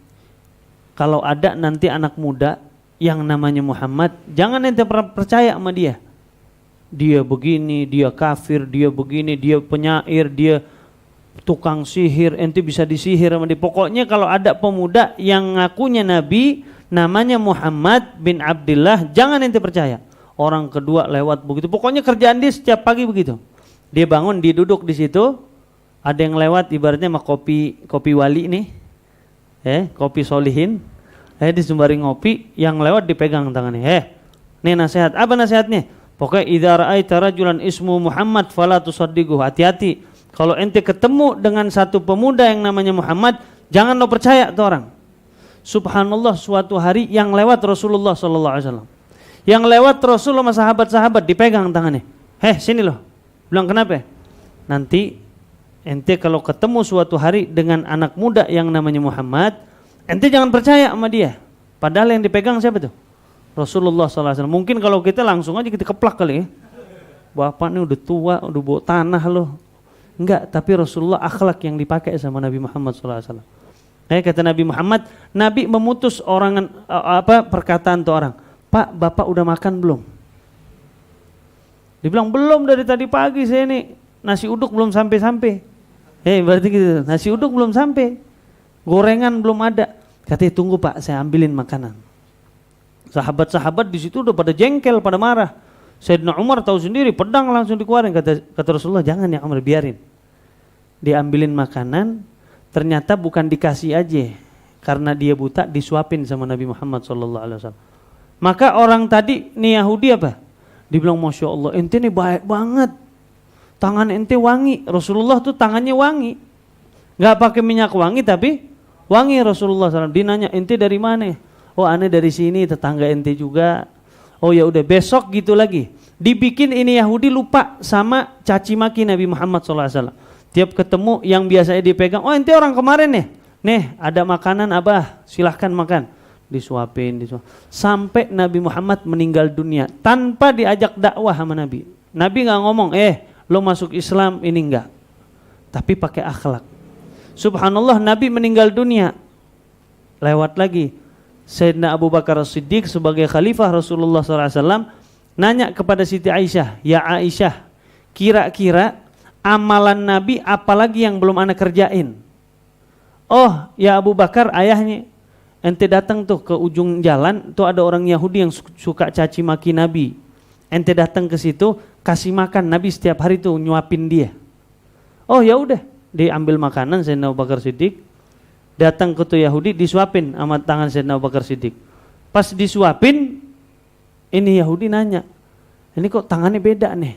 Kalau ada nanti anak muda yang namanya Muhammad, jangan ente percaya sama dia. dia begini, dia kafir, dia begini, dia penyair, dia tukang sihir, ente bisa disihir sama dia. Pokoknya kalau ada pemuda yang ngakunya nabi, namanya Muhammad bin Abdullah, jangan ente percaya. Orang kedua lewat begitu. Pokoknya kerjaan dia setiap pagi begitu. Dia bangun, dia duduk di situ. Ada yang lewat ibaratnya sama kopi wali nih. Kopi solihin. Disembari ngopi, yang lewat dipegang tangannya. Nih nasihat. Apa nasihatnya? Pokoknya idza ra'aita rajulan ismu Muhammad fala tusaddiqhu. Hati-hati. Kalau ente ketemu dengan satu pemuda yang namanya Muhammad, jangan lo percaya tuh orang. Subhanallah, suatu hari yang lewat Rasulullah sallallahu alaihi wasallam. Yang lewat Rasulullah sama sahabat-sahabat dipegang tangannya. Sini loh. Bilang kenapa? Nanti ente kalau ketemu suatu hari dengan anak muda yang namanya Muhammad, ente jangan percaya sama dia. Padahal yang dipegang siapa tuh? Rasulullah sallallahu alaihi wasallam. Mungkin kalau kita langsung aja kita keplak kali ya. Bapak ini udah tua, udah bawa tanah loh. Enggak, tapi Rasulullah akhlak yang dipakai sama Nabi Muhammad sallallahu alaihi wasallam. Kata Nabi Muhammad, Nabi memutus perkataan tuh orang. Pak, Bapak udah makan belum? Dibilang belum, dari tadi pagi saya nih nasi uduk belum sampai-sampai. Berarti gitu, nasi uduk belum sampai. Gorengan belum ada. Katanya tunggu Pak, saya ambilin makanan. Sahabat-sahabat di situ udah pada jengkel, pada marah. Sayyidina Umar tahu sendiri, pedang langsung dikeluarin. Kata Rasulullah, jangan ya Umar, biarin. Diambilin makanan, ternyata bukan dikasih aja. Karena dia buta, disuapin sama Nabi Muhammad SAW. Maka orang tadi, nih Yahudi apa? Dibilang, Masya Allah, ente nih baik banget. Tangan ente wangi. Rasulullah tuh tangannya wangi. Gak pakai minyak wangi, tapi wangi Rasulullah SAW. Dia nanya, ente dari mana? Oh, aneh dari sini, tetangga ente juga. Oh ya udah, besok gitu lagi. Dibikin ini Yahudi lupa sama caci maki Nabi Muhammad SAW. Tiap ketemu yang biasanya dipegang, oh ente orang kemarin nih. Nih ada makanan Abah, silahkan makan. Disuapin. Sampai Nabi Muhammad meninggal dunia tanpa diajak dakwah sama Nabi. Nabi gak ngomong, lo masuk Islam, ini enggak. Tapi pakai akhlak. Subhanallah, Nabi meninggal dunia. Lewat lagi. Sayyidina Abu Bakar As-Siddiq sebagai khalifah Rasulullah SAW nanya kepada Siti Aisyah, ya Aisyah, kira-kira amalan Nabi apalagi yang belum ana kerjain? Oh ya Abu Bakar, ayahnya, ente datang tuh ke ujung jalan, tuh ada orang Yahudi yang suka caci maki Nabi. Ente datang ke situ, kasih makan. Nabi setiap hari tuh nyuapin dia. Oh ya udah, diambil makanan Sayyidina Abu Bakar Siddiq. Datang ke tuh Yahudi, disuapin sama tangan Sayyidina Abu Bakar Siddiq. Pas disuapin, ini Yahudi nanya, ini kok tangannya beda nih?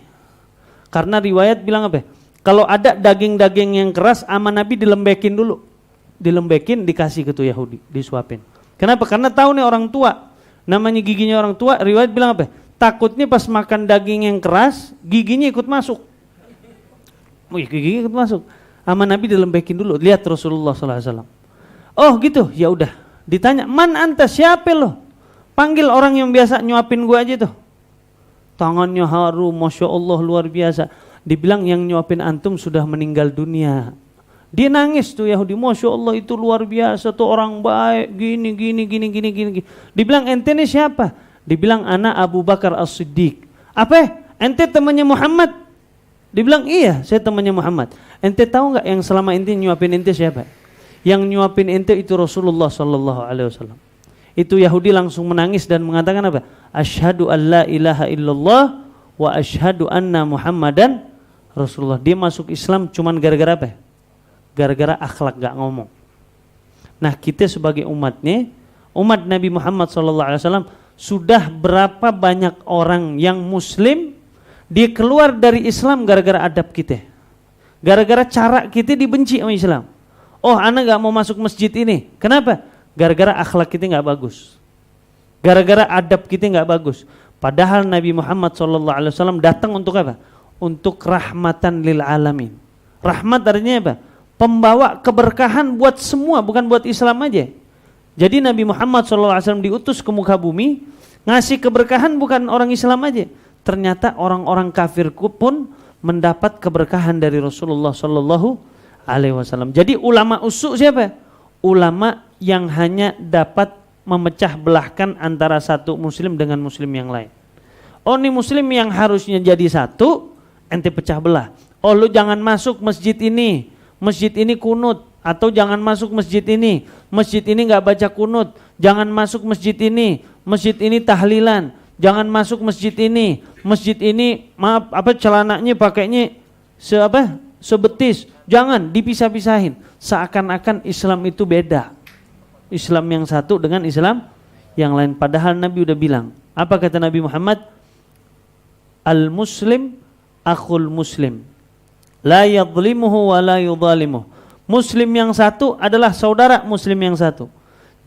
Karena riwayat bilang apa? Kalau ada daging-daging yang keras, sama Nabi dilembekin dulu. Dilembekin, dikasih ke tuh Yahudi, disuapin. Kenapa? Karena tahu nih orang tua, namanya giginya orang tua, riwayat bilang apa? Takutnya pas makan daging yang keras, giginya ikut masuk. Giginya ikut masuk. Sama Nabi dilembekin dulu, lihat Rasulullah SAW. Oh gitu, ya udah. Ditanya, man anta, siapa lo? Panggil orang yang biasa nyuapin gua aja tuh. Tangannya harum, Masya Allah luar biasa. Dibilang yang nyuapin antum sudah meninggal dunia. Dia nangis tuh Yahudi, Masya Allah itu luar biasa tuh orang baik, gini. Dibilang ente nih siapa? Dibilang anak Abu Bakar As-Siddiq. Apa? Ente temannya Muhammad? Dibilang iya, saya temannya Muhammad. Ente tahu nggak yang selama ente nyuapin ente siapa? Yang nyuapin ente itu Rasulullah sallallahu alaihi wasallam. Itu Yahudi langsung menangis dan mengatakan apa? Asyhadu an la ilaha illallah wa asyhadu anna Muhammadan Rasulullah. Dia masuk Islam cuman gara-gara apa? Gara-gara akhlak, gak ngomong. Nah, kita sebagai umatnya, umat Nabi Muhammad sallallahu alaihi wasallam, sudah berapa banyak orang yang muslim dia keluar dari Islam gara-gara adab kita. Gara-gara cara kita dibenci sama Islam. Oh, anak gak mau masuk masjid ini. Kenapa? Gara-gara akhlak kita gak bagus. Gara-gara adab kita gak bagus. Padahal Nabi Muhammad SAW datang untuk apa? Untuk rahmatan lil alamin. Rahmat artinya apa? Pembawa keberkahan buat semua, bukan buat Islam aja. Jadi Nabi Muhammad SAW diutus ke muka bumi, ngasih keberkahan bukan orang Islam aja. Ternyata orang-orang kafir pun mendapat keberkahan dari Rasulullah SAW. Jadi ulama usuk siapa? Ulama yang hanya dapat memecah belahkan antara satu muslim dengan muslim yang lain. Oh ini muslim yang harusnya jadi satu, ente pecah belah. Oh lu jangan masuk masjid ini kunut. Atau jangan masuk masjid ini nggak baca kunut. Jangan masuk masjid ini tahlilan. Jangan masuk masjid ini maaf celananya pakainya sebetis. Jangan dipisah-pisahin. Seakan-akan Islam itu beda. Islam yang satu dengan Islam yang lain. Padahal Nabi udah bilang. Apa kata Nabi Muhammad? Al-muslim akhul muslim. La yadhlimuhu wa la yudhalimuh. Muslim yang satu adalah saudara muslim yang satu.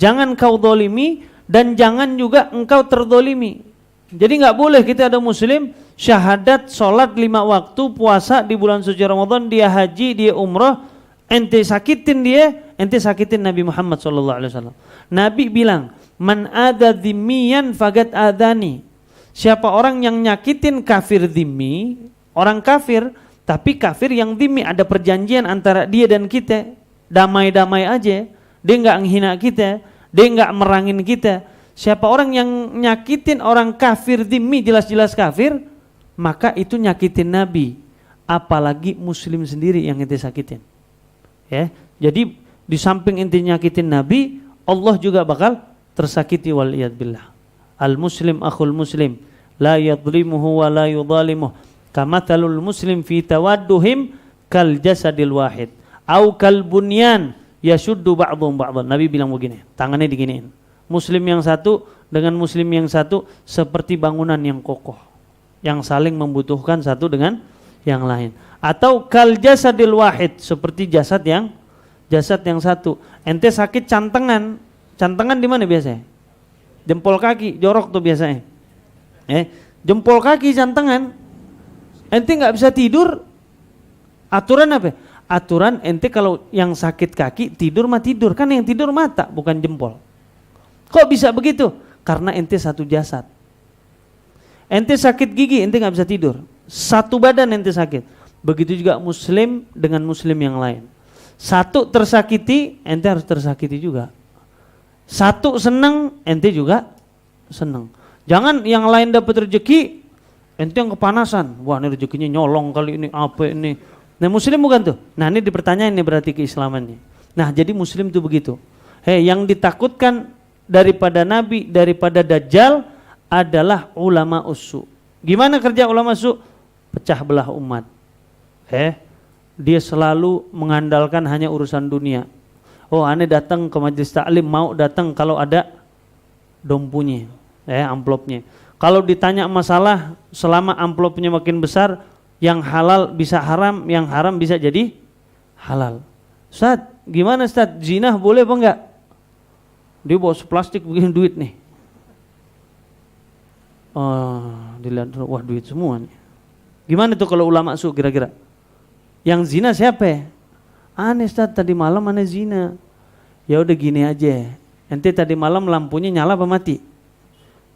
Jangan kau dolimi dan jangan juga engkau terdolimi. Jadi nggak boleh kita ada muslim syahadat, sholat 5 waktu, puasa di bulan suci Ramadan, dia haji, dia umrah, ente sakitin dia, ente sakitin Nabi Muhammad SAW. Nabi bilang, man ada dhimmiyan fagat adani. Siapa orang yang nyakitin kafir dhimmi, orang kafir, tapi kafir yang dhimmi, ada perjanjian antara dia dan kita, damai-damai aja, dia nggak menghina kita, dia nggak merangin kita. Siapa orang yang nyakitin orang kafir dhimmi, jelas-jelas kafir, maka itu nyakitin Nabi, apalagi muslim sendiri yang ente sakitin. Ya, jadi di samping ente nyakitin Nabi, Allah juga bakal tersakiti waliyad billah. Al muslim akhul muslim, la yadhlimuhu wa la yudhalimuh. Kamathalul muslim fi tawadduhim kal jasadil wahid au kal bunyan yashuddu ba'dhum ba'dhan. Nabi bilang begini, tangannya diginiin. Muslim yang satu dengan muslim yang satu seperti bangunan yang kokoh yang saling membutuhkan satu dengan yang lain. Atau kal jasadil wahid, seperti jasad yang satu. Ente sakit cantengan di mana biasanya? Jempol kaki, jorok tuh biasanya. Jempol kaki cantengan. Ente nggak bisa tidur, aturan apa? Aturan ente kalau yang sakit kaki tidur mah tidur, kan yang tidur mata bukan jempol. Kok bisa begitu? Karena ente satu jasad. Ente sakit gigi, ente nggak bisa tidur, satu badan ente sakit. Begitu juga muslim dengan muslim yang lain. Satu tersakiti, ente harus tersakiti juga. Satu senang, ente juga senang. Jangan yang lain dapat rezeki, ente yang kepanasan. Wah ini rezekinya nyolong kali ini, apa ini. Nah muslim bukan tuh. Nah ini dipertanyain nih berarti keislamannya. Nah jadi muslim tuh begitu. Yang ditakutkan daripada Nabi, daripada Dajjal adalah ulama usu. Gimana kerja ulama usu? Pecah belah umat. Dia selalu mengandalkan hanya urusan dunia. Oh ane datang ke majelis taklim, mau datang kalau ada dompunya, amplopnya. Kalau ditanya masalah, selama amplopnya makin besar, yang halal bisa haram, yang haram bisa jadi halal. Ustaz, gimana Ustaz? Zina boleh apa enggak? Dia bawa seplastik begini duit nih. Dilihat, wah duit semua nih. Gimana tuh kalau ulama su kira-kira? Yang zina siapa? Aneh Ustaz, tadi malam aneh zina. Ya udah gini aja. Ente tadi malam lampunya nyala apa mati?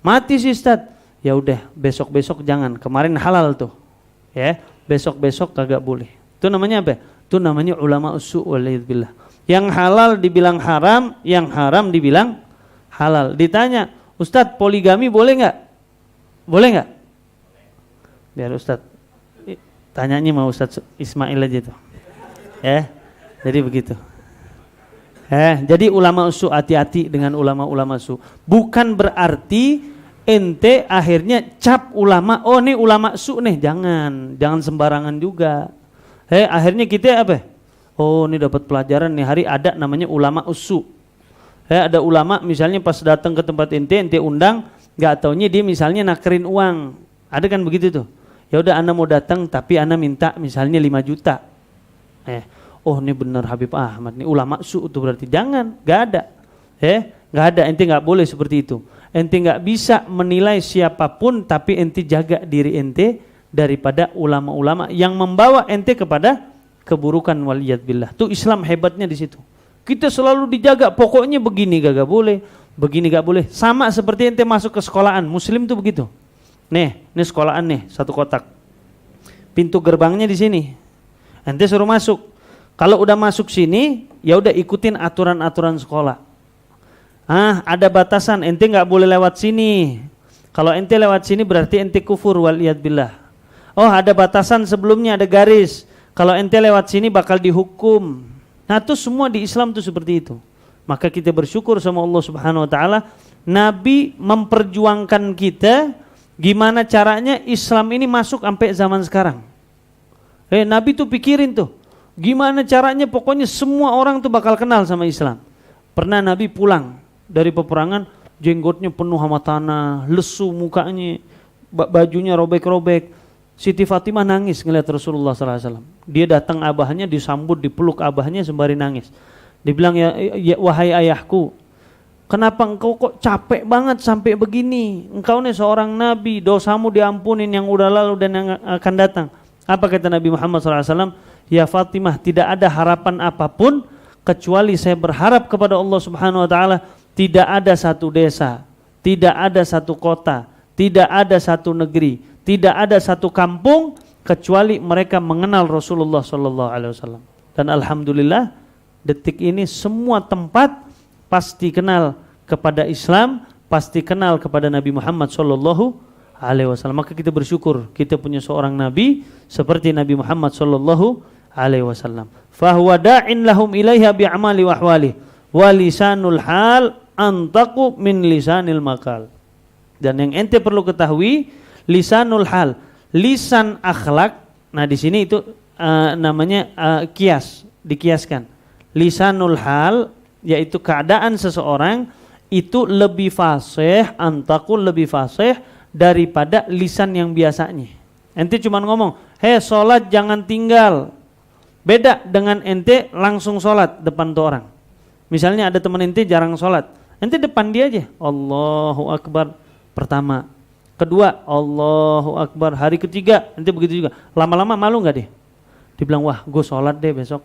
Mati sih Ustaz. Ya udah besok-besok jangan. Kemarin halal tuh. Besok-besok kagak boleh. Itu namanya apa? Itu namanya ulama usu' waliyadzubillah. Yang halal dibilang haram, yang haram dibilang halal. Ditanya, Ustaz poligami boleh nggak? Boleh nggak? Biar Ustaz tanyanya mau Ustaz Ismail aja tuh. Jadi begitu. Jadi ulama usu, hati-hati dengan ulama-ulama usu. Bukan berarti ente akhirnya cap ulama, oh nih ulama su nih, jangan sembarangan juga. Akhirnya kita apa? Oh ini dapat pelajaran nih, hari ada namanya ulama usu. Ada ulama misalnya pas datang ke tempat ente undang, nggak taunya dia misalnya nakerin uang, ada kan begitu tuh. Ya udah ana mau datang tapi ana minta misalnya 5 juta. Oh ini benar Habib Ahmad nih ulama su itu berarti jangan, nggak ada. Nggak ada, ente nggak boleh seperti itu. Ente nggak bisa menilai siapapun, tapi ente jaga diri ente daripada ulama-ulama yang membawa ente kepada keburukan waliyadbillah. Tuh Islam hebatnya di situ. Kita selalu dijaga, pokoknya begini gak boleh, begini gak boleh. Sama seperti ente masuk ke sekolahan, muslim tuh begitu. Nih, ini sekolahan nih, satu kotak. Pintu gerbangnya di sini. Ente suruh masuk. Kalau udah masuk sini, ya udah ikutin aturan-aturan sekolah. Ada batasan, ente nggak boleh lewat sini. Kalau ente lewat sini berarti ente kufur waliyadbillah. Oh, ada batasan sebelumnya, ada garis. Kalau ente lewat sini bakal dihukum. Nah, itu semua di Islam tuh seperti itu. Maka kita bersyukur sama Allah Subhanahu wa taala, Nabi memperjuangkan kita gimana caranya Islam ini masuk sampai zaman sekarang. Nabi tuh pikirin tuh, gimana caranya pokoknya semua orang tuh bakal kenal sama Islam. Pernah Nabi pulang dari peperangan, jenggotnya penuh sama tanah, lesu mukanya, bajunya robek-robek. Siti Fatimah nangis ngeliat Rasulullah SAW. Dia datang abahnya, disambut, dipeluk abahnya sembari nangis. Dibilang, ya wahai ayahku, kenapa engkau kok capek banget sampai begini? Engkau nih seorang nabi, dosamu diampunin yang udah lalu dan yang akan datang. Apa kata Nabi Muhammad SAW? Ya Fatimah, tidak ada harapan apapun kecuali saya berharap kepada Allah Subhanahu wa taala, tidak ada satu desa, tidak ada satu kota, tidak ada satu negeri, tidak ada satu kampung kecuali mereka mengenal Rasulullah SAW. Dan alhamdulillah detik ini semua tempat pasti kenal kepada Islam, pasti kenal kepada Nabi Muhammad SAW. Maka kita bersyukur kita punya seorang Nabi seperti Nabi Muhammad SAW. Fahuwa da'in lahum ilaiha bi'amali wa ahwali wa lisanul hal antaqu min lisanil maqal. Dan yang ente perlu ketahui, lisanul hal, lisan akhlak. Nah di sini itu namanya kias, dikiaskan. Lisanul hal yaitu keadaan seseorang itu lebih fasih, antaqu lebih fasih daripada lisan yang biasanya. Ente cuma ngomong, sholat jangan tinggal. Beda dengan ente langsung sholat depan tuh orang. Misalnya ada teman ente jarang sholat, ente depan dia aja, Allahu Akbar pertama, kedua Allahu Akbar, hari ketiga ente begitu juga. Lama-lama malu nggak deh? Dibilang, wah gue sholat deh besok.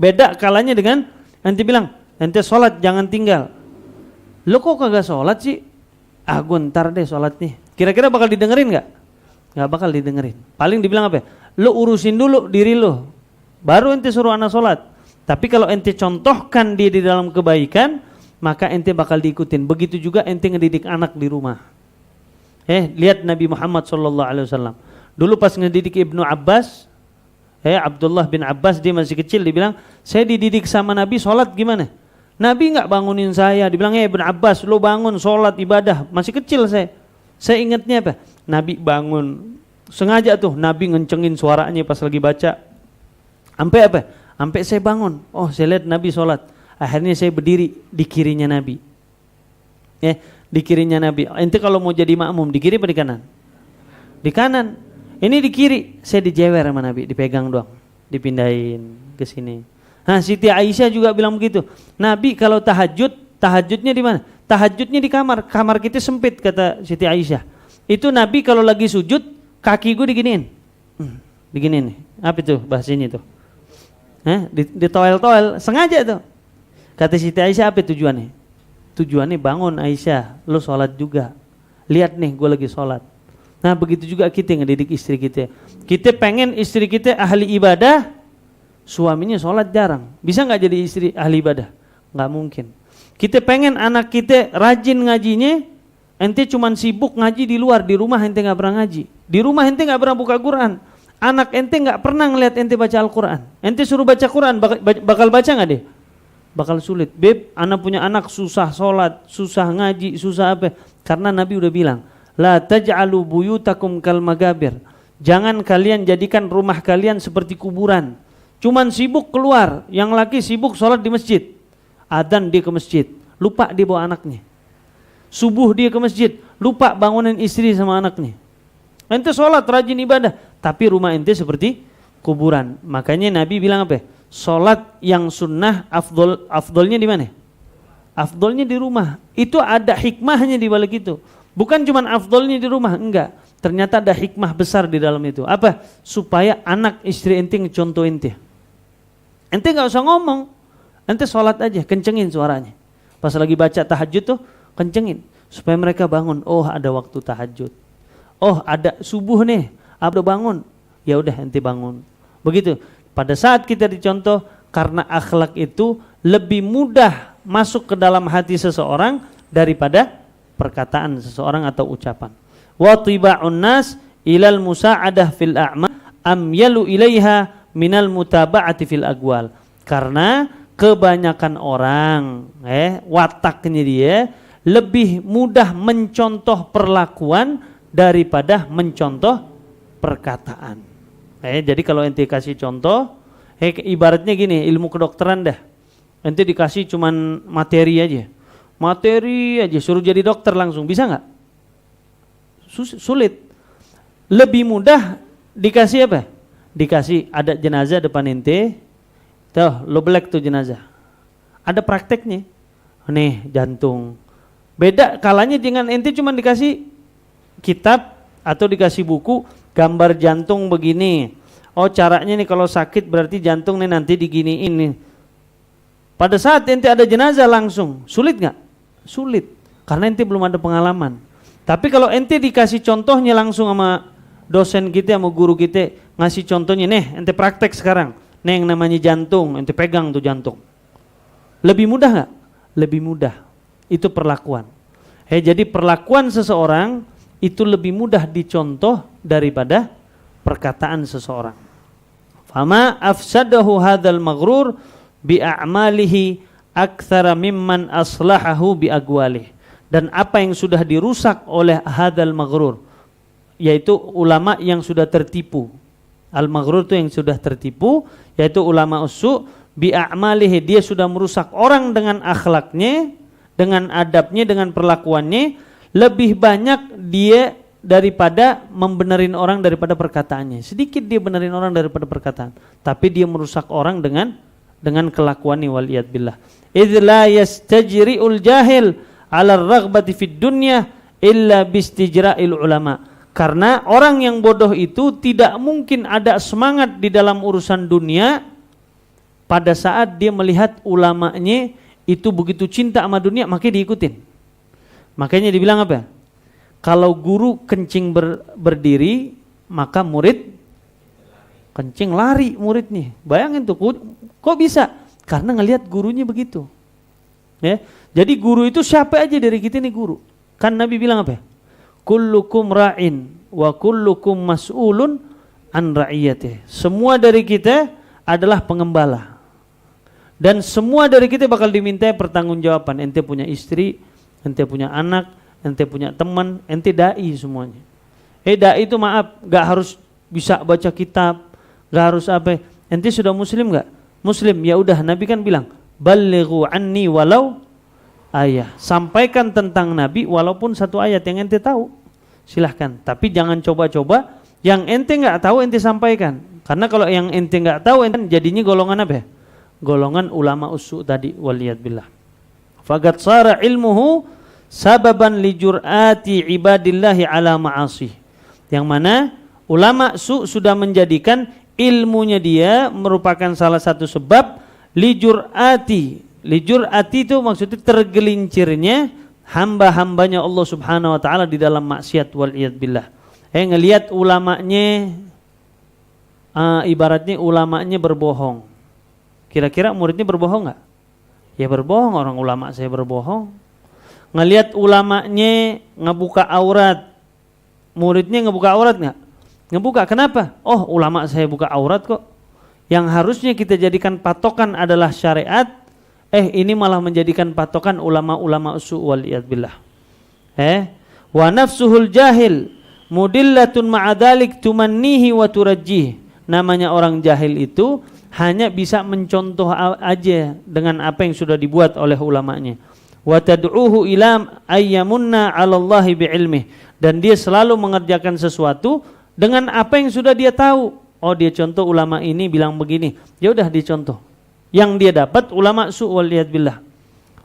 Beda kalanya dengan ente bilang, ente sholat jangan tinggal. Lo kok kagak sholat sih? Gue ntar deh sholat nih. Kira-kira bakal didengerin gak? Gak bakal didengerin. Paling dibilang apa? Lo urusin dulu diri lo, baru ente suruh anak sholat. Tapi kalau ente contohkan dia di dalam kebaikan, maka ente bakal diikutin. Begitu juga ente ngedidik anak di rumah. Lihat Nabi Muhammad SAW. Dulu pas ngedidik Ibnu Abbas, Abdullah bin Abbas, dia masih kecil, dia bilang, saya dididik sama Nabi sholat gimana? Nabi nggak bangunin saya, dibilang Ibn Abbas, lo bangun sholat ibadah, masih kecil saya. Saya ingatnya apa? Nabi bangun, sengaja tuh Nabi ngencengin suaranya pas lagi baca. Sampai apa? Sampai saya bangun, oh saya lihat Nabi sholat. Akhirnya saya berdiri di kirinya Nabi. Di kirinya Nabi. Ente kalau mau jadi makmum di kiri apa di kanan? Di kanan. Ini di kiri, saya dijewer sama Nabi, dipegang doang, dipindahin ke sini. Nah, Siti Aisyah juga bilang begitu. Nabi kalau tahajudnya di mana? Tahajudnya di kamar. Kamar kita sempit, kata Siti Aisyah. Itu Nabi kalau lagi sujud, kaki gue diginiin. Diginiin nih. Apa itu bahasanya tuh? Di toel-toel, sengaja tuh. Kata Siti Aisyah, apa tujuannya? Tujuannya bangun Aisyah, lo sholat juga. Lihat nih, gue lagi sholat. Nah begitu juga kita ngedidik istri kita. Kita pengen istri kita ahli ibadah, suaminya sholat jarang. Bisa gak jadi istri ahli ibadah? Gak mungkin. Kita pengen anak kita rajin ngajinya, ente cuman sibuk ngaji di luar, di rumah ente gak pernah ngaji. Di rumah ente gak pernah buka Quran. Anak ente gak pernah ngeliat ente baca Al-Quran. Ente suruh baca Quran, bakal baca gak deh? Bakal sulit. Beb, anak punya anak susah sholat, susah ngaji, susah apa? Karena Nabi udah bilang, la taj'alu buyutakum kal magabir. Jangan kalian jadikan rumah kalian seperti kuburan. Cuman sibuk keluar, yang laki sibuk sholat di masjid. Adzan dia ke masjid, lupa dia bawa anaknya. Subuh dia ke masjid, lupa bangunin istri sama anaknya. Ente sholat rajin ibadah, tapi rumah ente seperti kuburan. Makanya Nabi bilang apa? Sholat yang sunnah afdolnya di mana? Afdolnya di rumah. Itu ada hikmahnya di balik itu. Bukan cuma afdolnya di rumah, enggak. Ternyata ada hikmah besar di dalam itu. Apa? Supaya anak istri ente ngecontoh ente. Ente gak usah ngomong. Ente sholat aja, kencengin suaranya. Pas lagi baca tahajud tuh, kencengin. Supaya mereka bangun. Oh ada waktu tahajud. Oh ada subuh nih, ada bangun. Ya udah ente bangun. Begitu. Pada saat kita dicontoh, karena akhlak itu lebih mudah masuk ke dalam hati seseorang daripada perkataan seseorang atau ucapan. Wa tiba'un nas ilal musa'adah fil a'mal amyalu ilaiha minal mutaba'ati fil aqwal. Karena kebanyakan orang wataknya dia lebih mudah mencontoh perlakuan daripada mencontoh perkataan. Jadi kalau ente kasih contoh, ibaratnya gini, ilmu kedokteran dah. Ente dikasih cuman materi aja suruh jadi dokter langsung, bisa nggak? Sulit. Lebih mudah dikasih apa? Dikasih ada jenazah depan ente, tuh lo belek tuh jenazah. Ada prakteknya, nih jantung. Beda kalanya dengan ente cuman dikasih kitab atau dikasih buku gambar jantung begini. Oh caranya nih kalau sakit berarti jantung nih nanti diginiin nih. Pada saat ente ada jenazah langsung, sulit nggak? Sulit, karena ente belum ada pengalaman. Tapi kalau ente dikasih contohnya langsung sama dosen kita, sama guru kita, ngasih contohnya, nih ente praktek sekarang, nih yang namanya jantung, ente pegang tuh jantung. Lebih mudah nggak? Lebih mudah. Itu perlakuan. Jadi perlakuan seseorang itu lebih mudah dicontoh daripada perkataan seseorang. Fama afsadahu hadzal maghrur bi a'malihi aktsara mimman aslahahu bi aqwalih. Dan apa yang sudah dirusak oleh hadzal maghrur, yaitu ulama yang sudah tertipu. Al-maghrur itu yang sudah tertipu, yaitu ulama usu bi a'malihi, dia sudah merusak orang dengan akhlaknya, dengan adabnya, dengan perlakuannya, lebih banyak dia daripada membenerin orang daripada perkataannya. Sedikit dia benerin orang daripada perkataan, tapi dia merusak orang dengan kelakuannya, waliyad billah. Idz la yastajri'ul jahil 'ala ar-raghbati fid dunya illa bistijra'il ulama. Karena orang yang bodoh itu tidak mungkin ada semangat di dalam urusan dunia pada saat dia melihat ulamanya itu begitu cinta sama dunia, makanya diikutin. Makanya dibilang apa? Kalau guru kencing berdiri, maka murid kencing lari muridnya. Bayangin tuh, kok bisa? Karena ngelihat gurunya begitu. Ya, jadi guru itu siapa aja dari kita nih guru? Kan Nabi bilang apa? Kullukum ra'in wa kullukum mas'ulun an ra'iyatih. Semua dari kita adalah pengembala. Dan semua dari kita bakal dimintai pertanggungjawaban. Ente punya istri, ente punya anak, ente punya teman, ente dai semuanya. Dai itu maaf, gak harus bisa baca kitab, gak harus apa. Ente sudah muslim gak? Muslim, ya udah. Nabi kan bilang, balighu anni walau ayah. Sampaikan tentang Nabi walaupun satu ayat yang ente tahu. Silahkan, tapi jangan coba-coba yang ente gak tahu ente sampaikan. Karena kalau yang ente gak tahu, ente jadinya golongan apa? Golongan ulama usu tadi, waliyad billah. Faqad sara ilmuhu sababan li jur'ati ibadillahi ala ma'asih. Yang mana ulama su sudah menjadikan ilmunya dia merupakan salah satu sebab li jur'ati. Li jur'ati itu maksudnya tergelincirnya hamba-hambanya Allah Subhanahu wa taala di dalam maksiat, waliyad billah. Ngelihat ulamanya ibaratnya ulamanya berbohong. Kira-kira muridnya berbohong gak? Ya berbohong, orang ulama saya berbohong. Ngelihat ulamanya ngebuka aurat, muridnya ngebuka aurat gak? Ngebuka, kenapa? Oh ulama saya buka aurat kok. Yang harusnya kita jadikan patokan adalah syariat, ini malah menjadikan patokan ulama-ulama usu, waliyad billah. Wa nafsuhul jahil mudillatun ma'adalik tumannihi wa turajjih. Namanya orang jahil itu hanya bisa mencontoh aja dengan apa yang sudah dibuat oleh ulamanya. Wa tad'uhu ila ayyamunna 'ala Allahi bi'ilmih, dan dia selalu mengerjakan sesuatu dengan apa yang sudah dia tahu. Oh dia contoh ulama ini bilang begini, ya udah dicontoh. Yang dia dapat ulama su, waliyad billah.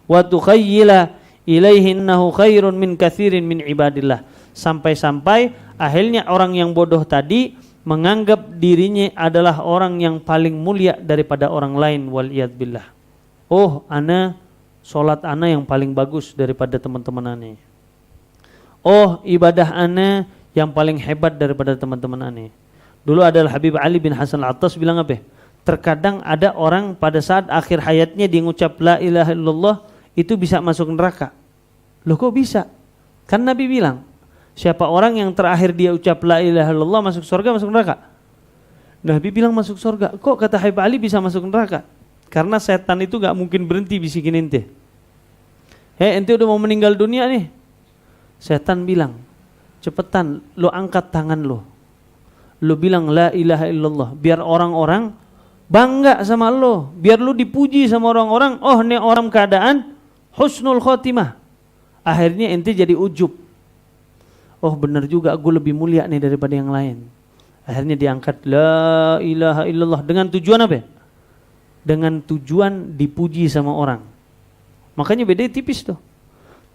Wa tukhayyila ilaihi innahu khairun min katsirin min ibadillah. Sampai-sampai akhirnya orang yang bodoh tadi menganggap dirinya adalah orang yang paling mulia daripada orang lain, waliyad billah. Oh, ana salat ana yang paling bagus daripada teman-teman ana. Oh, ibadah ana yang paling hebat daripada teman-teman ana. Dulu adalah Habib Ali bin Hasan Al-Attas bilang apa? Terkadang ada orang pada saat akhir hayatnya dia ngucap la ilaha illallah itu bisa masuk neraka. Loh kok bisa? Kan Nabi bilang, siapa orang yang terakhir dia ucap la ilaha illallah masuk surga, masuk neraka? Nabi bilang masuk surga. Kok kata Habib Ali bisa masuk neraka? Karena setan itu gak mungkin berhenti bisikin ente. Ente udah mau meninggal dunia nih. Setan bilang, cepetan lo angkat tangan lo. Lo bilang la ilaha illallah. Biar orang-orang bangga sama lo. Biar lo dipuji sama orang-orang. Oh ini orang keadaan husnul khotimah. Akhirnya ente jadi ujub. Oh benar juga, aku lebih mulia nih daripada yang lain. Akhirnya diangkat la ilaha illallah. Dengan tujuan apa? Dengan tujuan dipuji sama orang. Makanya bedanya tipis tuh.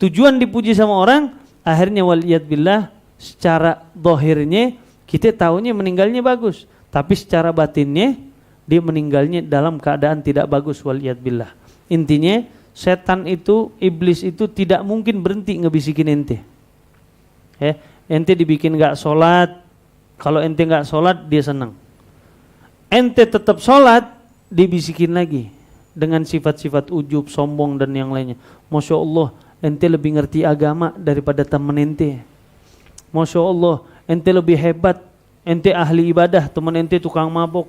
Tujuan dipuji sama orang, akhirnya waliyad billah secara zahirnya kita tahunya meninggalnya bagus. Tapi secara batinnya dia meninggalnya dalam keadaan tidak bagus, waliyad billah. Intinya setan itu, iblis itu tidak mungkin berhenti ngebisikin ente. Ente dibikin gak sholat, kalau ente gak sholat dia senang. Ente tetap sholat, dibisikin lagi dengan sifat-sifat ujub, sombong dan yang lainnya. Masya Allah, ente lebih ngerti agama daripada teman ente. Masya Allah, ente lebih hebat, ente ahli ibadah, teman ente tukang mabok.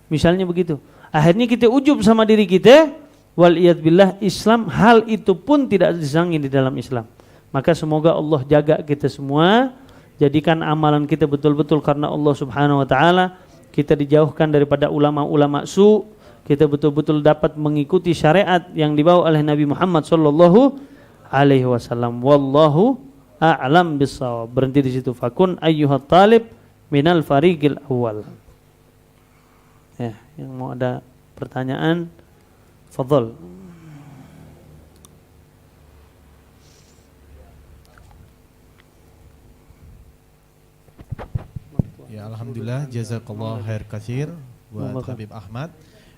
Misalnya begitu. Akhirnya kita ujub sama diri kita. Waliyad billah, Islam hal itu pun tidak disenangi di dalam Islam. Maka semoga Allah jaga kita semua, jadikan amalan kita betul-betul karena Allah Subhanahu wa taala. Kita dijauhkan daripada ulama-ulama su, kita betul-betul dapat mengikuti syariat yang dibawa oleh Nabi Muhammad sallallahu alaihi wasallam. Wallahu a'lam bissawab. Berhenti di situ. Fakun ayyuhat talib minal fariqil awal. Ya, yang mau ada pertanyaan, fadhol. Ya alhamdulillah, jazakallah khair katsir buat Habib Ahmad.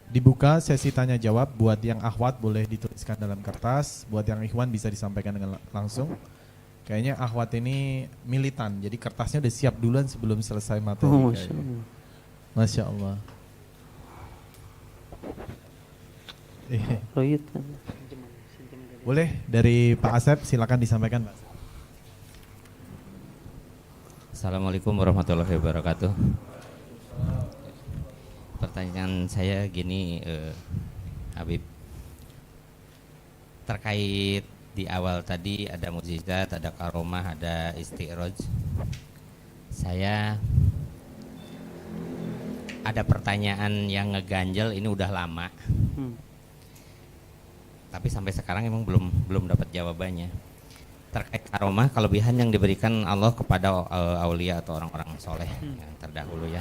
Dibuka sesi tanya jawab, buat yang akhwat boleh dituliskan dalam kertas, buat yang ikhwan bisa disampaikan dengan langsung. Kayaknya akhwat ini militan, jadi kertasnya udah siap duluan sebelum selesai materi. Masya Allah. Boleh dari Pak Asep, silakan disampaikan Pak. Assalamualaikum warahmatullahi wabarakatuh. Pertanyaan saya gini, Habib, terkait di awal tadi ada mukjizat, ada karomah, ada isti'raj. Saya ada pertanyaan yang ngeganjel, ini udah lama, tapi sampai sekarang emang belum dapat jawabannya. Terkait karomah, kelebihan yang diberikan Allah kepada aulia atau orang-orang soleh yang terdahulu ya.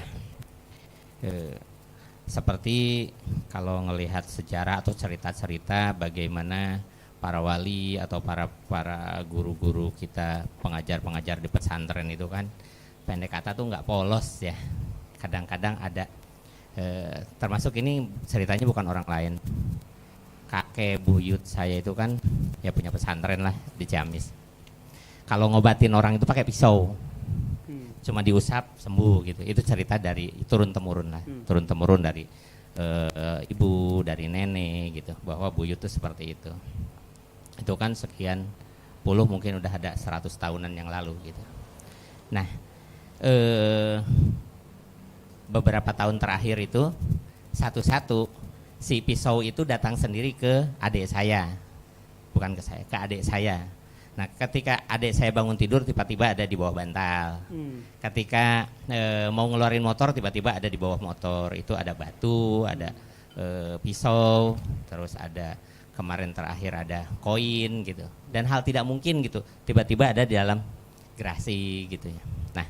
Seperti kalau ngelihat sejarah atau cerita-cerita bagaimana para wali atau para guru-guru kita, pengajar-pengajar di pesantren itu kan, pendek kata tuh nggak polos ya. Kadang-kadang ada, termasuk ini ceritanya bukan orang lain. Kakek buyut saya itu kan ya punya pesantren lah di Ciamis. Kalau ngobatin orang itu pakai pisau, cuma diusap sembuh gitu. Itu cerita dari turun temurun lah, turun temurun dari ibu, dari nenek gitu, bahwa buyut itu seperti itu. Itu kan sekian puluh, mungkin udah ada 100 tahunan yang lalu gitu. Nah, beberapa tahun terakhir itu satu-satu si pisau itu datang sendiri ke adik saya, bukan ke saya, ke adik saya. Nah, ketika adik saya bangun tidur tiba-tiba ada di bawah bantal. Ketika mau ngeluarin motor tiba-tiba ada di bawah motor. Itu ada batu, ada pisau, terus ada kemarin terakhir ada koin gitu. Dan hal tidak mungkin gitu, tiba-tiba ada di dalam gerasi gitu ya. Nah,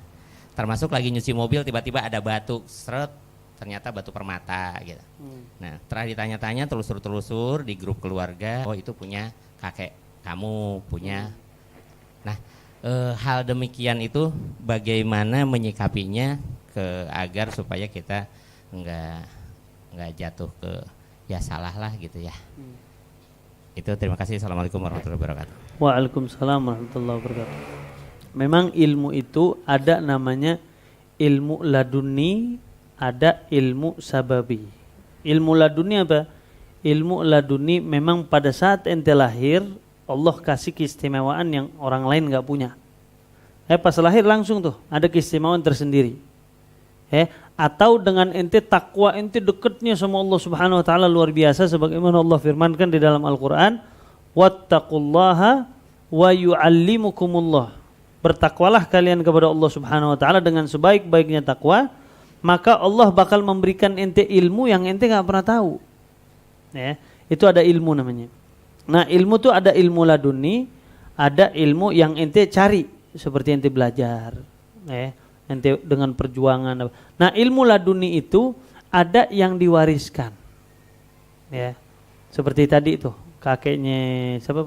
termasuk lagi nyuci mobil tiba-tiba ada batu, seret, ternyata batu permata gitu. Nah, setelah ditanya-tanya telusur-telusur di grup keluarga, oh itu punya kakek kamu, punya. Nah, hal demikian itu bagaimana menyikapinya agar supaya kita nggak jatuh ke ya salah lah gitu ya. Itu terima kasih. Assalamualaikum warahmatullahi wabarakatuh. Waalaikumsalam warahmatullahi wabarakatuh. Memang ilmu itu ada namanya ilmu laduni, ada ilmu sababi. Ilmu laduni apa? Ilmu laduni memang pada saat ente lahir Allah kasih keistimewaan yang orang lain nggak punya. Pas lahir langsung tuh ada keistimewaan tersendiri. Atau dengan ente takwa, ente dekatnya sama Allah Subhanahu wa taala luar biasa, sebagaimana Allah firmankan di dalam Al-Qur'an, wattaqullaha wa yu'allimukumullah. Bertakwalah kalian kepada Allah Subhanahu wa taala dengan sebaik-baiknya takwa, maka Allah bakal memberikan ente ilmu yang ente enggak pernah tahu. Itu ada ilmu namanya. Nah, ilmu tuh ada ilmu laduni, ada ilmu yang ente cari, seperti ente belajar, ente dengan perjuangan. Nah, ilmu laduni itu ada yang diwariskan, seperti tadi itu kakeknya siapa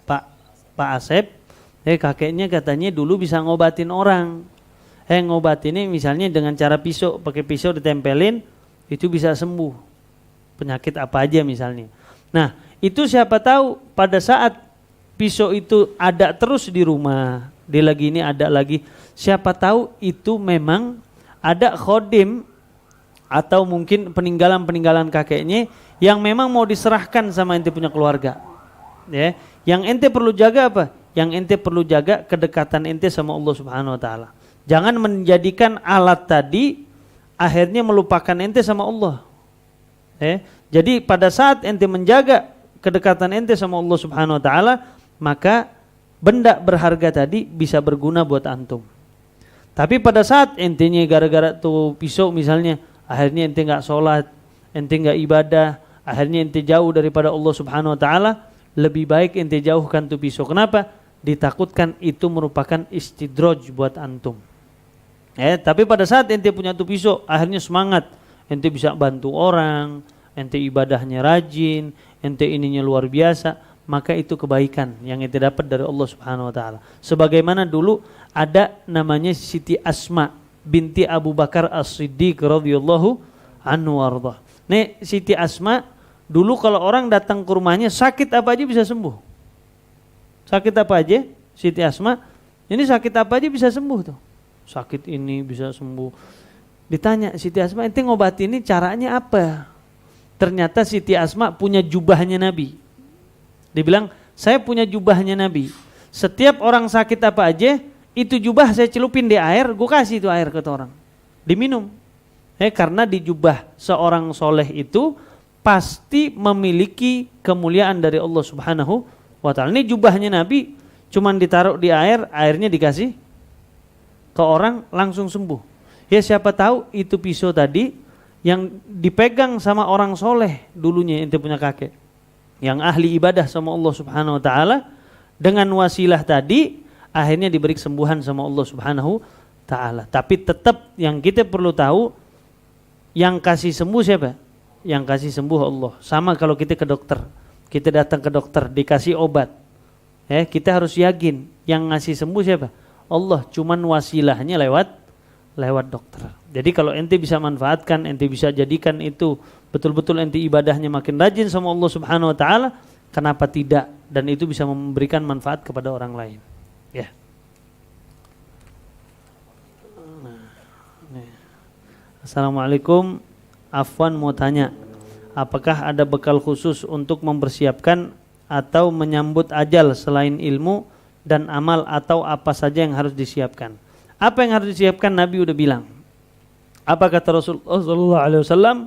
Pak Asep, kakeknya katanya dulu bisa ngobatin orang, ngobatinnya misalnya dengan cara pisau, pakai pisau ditempelin, itu bisa sembuh penyakit apa aja misalnya. Nah, itu siapa tahu pada saat pisau itu ada terus di rumah, dia lagi ini ada lagi, siapa tahu itu memang ada khodim atau mungkin peninggalan-peninggalan kakeknya yang memang mau diserahkan sama ente punya keluarga. Yang ente perlu jaga apa? Yang ente perlu jaga kedekatan ente sama Allah Subhanahu wa taala. Jangan menjadikan alat tadi akhirnya melupakan ente sama Allah. Jadi pada saat ente menjaga kedekatan ente sama Allah Subhanahu wa taala, maka benda berharga tadi bisa berguna buat antum. Tapi pada saat entenya gara-gara tuh pisau misalnya, akhirnya ente enggak sholat, ente enggak ibadah, akhirnya ente jauh daripada Allah Subhanahu wa taala, lebih baik ente jauhkan tuh pisau. Kenapa? Ditakutkan itu merupakan istidraj buat antum. Tapi pada saat ente punya tuh pisau, akhirnya semangat, ente bisa bantu orang, ente ibadahnya rajin, ente ininya luar biasa, maka itu kebaikan yang ente dapat dari Allah Subhanahu wa taala. Sebagaimana dulu ada namanya Siti Asma binti Abu Bakar As-Siddiq radhiyallahu anhu warḍah. Nih Siti Asma dulu kalau orang datang ke rumahnya sakit apa aja bisa sembuh. Sakit apa aja? Siti Asma ini sakit apa aja bisa sembuh tuh. Sakit ini bisa sembuh. Ditanya Siti Asma, ente ngobatin ini caranya apa? Ternyata Siti Asma punya jubahnya Nabi. Dibilang, saya punya jubahnya Nabi. Setiap orang sakit apa aja, itu jubah saya celupin di air, gue kasih itu air ke orang. Diminum. Karena di jubah seorang soleh itu pasti memiliki kemuliaan dari Allah Subhanahu wa ta'ala. Ini jubahnya Nabi, cuman ditaruh di air, airnya dikasih ke orang langsung sembuh. Ya siapa tahu itu pisau tadi yang dipegang sama orang soleh dulunya ente punya kakek, yang ahli ibadah sama Allah Subhanahu wa ta'ala, dengan wasilah tadi akhirnya diberi kesembuhan sama Allah Subhanahu ta'ala. Tapi tetap yang kita perlu tahu, yang kasih sembuh siapa? Yang kasih sembuh Allah. Sama kalau kita ke dokter, kita datang ke dokter dikasih obat, kita harus yakin yang ngasih sembuh siapa? Allah, cuman wasilahnya lewat dokter. Jadi kalau ente bisa manfaatkan, ente bisa jadikan itu betul-betul ente ibadahnya makin rajin sama Allah Subhanahu wa ta'ala, kenapa tidak? Dan itu bisa memberikan manfaat kepada orang lain. Ya. Assalamualaikum, Afwan mau tanya, apakah ada bekal khusus untuk mempersiapkan atau menyambut ajal selain ilmu dan amal, atau apa saja yang harus disiapkan? Apa yang harus disiapkan Nabi udah bilang. Apa kata Rasulullah sallallahu alaihi wasallam?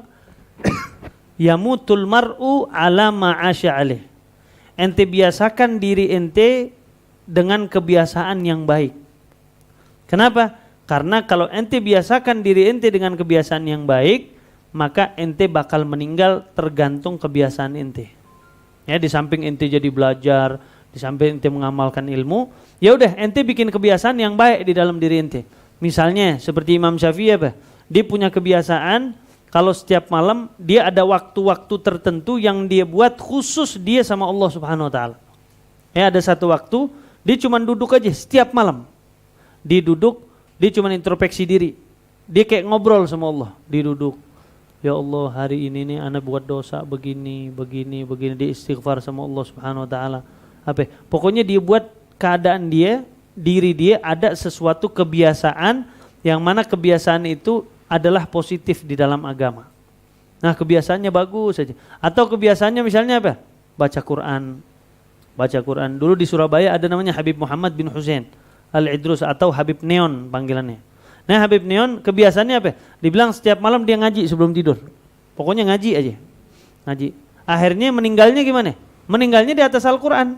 Yamutul mar'u ala ma 'asha alaih. Ente biasakan diri ente dengan kebiasaan yang baik. Kenapa? Karena kalau ente biasakan diri ente dengan kebiasaan yang baik, maka ente bakal meninggal tergantung kebiasaan ente. Ya, di samping ente jadi belajar, di samping ente mengamalkan ilmu, ya udah ente bikin kebiasaan yang baik di dalam diri ente. Misalnya seperti Imam Syafi'i apa? Dia punya kebiasaan kalau setiap malam dia ada waktu-waktu tertentu yang dia buat khusus dia sama Allah Subhanahu wa taala. Ya, ada satu waktu dia cuma duduk aja setiap malam. Dia duduk, dia cuma introspeksi diri. Dia kayak ngobrol sama Allah, dia duduk. Ya Allah, hari ini nih anak buat dosa begini. Dia istighfar sama Allah Subhanahu wa taala. Apa? Pokoknya dia buat keadaan dia, diri dia ada sesuatu kebiasaan yang mana kebiasaan itu adalah positif di dalam agama. Nah, kebiasaannya bagus saja. Atau kebiasaannya misalnya apa? Baca Quran. baca Quran. Dulu di Surabaya ada namanya Habib Muhammad bin Hussein Al-Idrus atau Habib Neon panggilannya. Nah, Habib Neon kebiasaannya apa? Dibilang setiap malam dia ngaji sebelum tidur. Pokoknya ngaji aja. Ngaji. Akhirnya meninggalnya gimana? Meninggalnya di atas Al-Quran.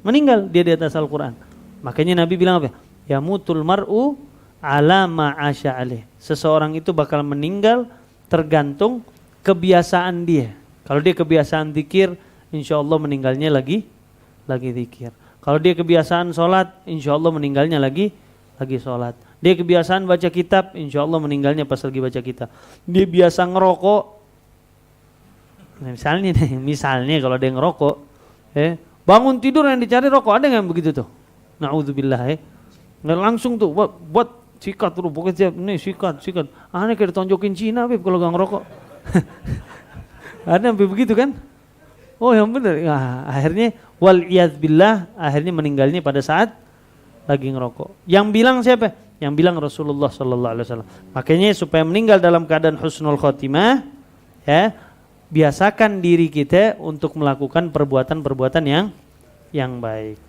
Meninggal dia di atas Al-Quran. Makanya Nabi bilang apa? Yamutul mar'u ala ma'asya alaih. Seseorang itu bakal meninggal tergantung kebiasaan dia. Kalau dia kebiasaan zikir, insya Allah meninggalnya lagi zikir. Kalau dia kebiasaan sholat, insya Allah meninggalnya lagi sholat. Dia kebiasaan baca kitab, insya Allah meninggalnya pas lagi baca kitab. Dia biasa ngerokok, misalnya kalau dia ngerokok, bangun tidur yang dicari rokok, ada nggak begitu tuh? Na'udzubillah, nggak langsung tuh buat sikat tuh, pokoknya nih sikat. Aneh kayak ditonjokin Cina, Beb, kalau nggak ngerokok. Ada sampai begitu kan? Oh yang benar. Nah, akhirnya waliyadzubillah, akhirnya meninggalnya pada saat lagi ngerokok. Yang bilang siapa? Yang bilang Rasulullah sallallahu alaihi wasallam. Makanya supaya meninggal dalam keadaan husnul khotimah, ya, biasakan diri kita untuk melakukan perbuatan-perbuatan yang baik.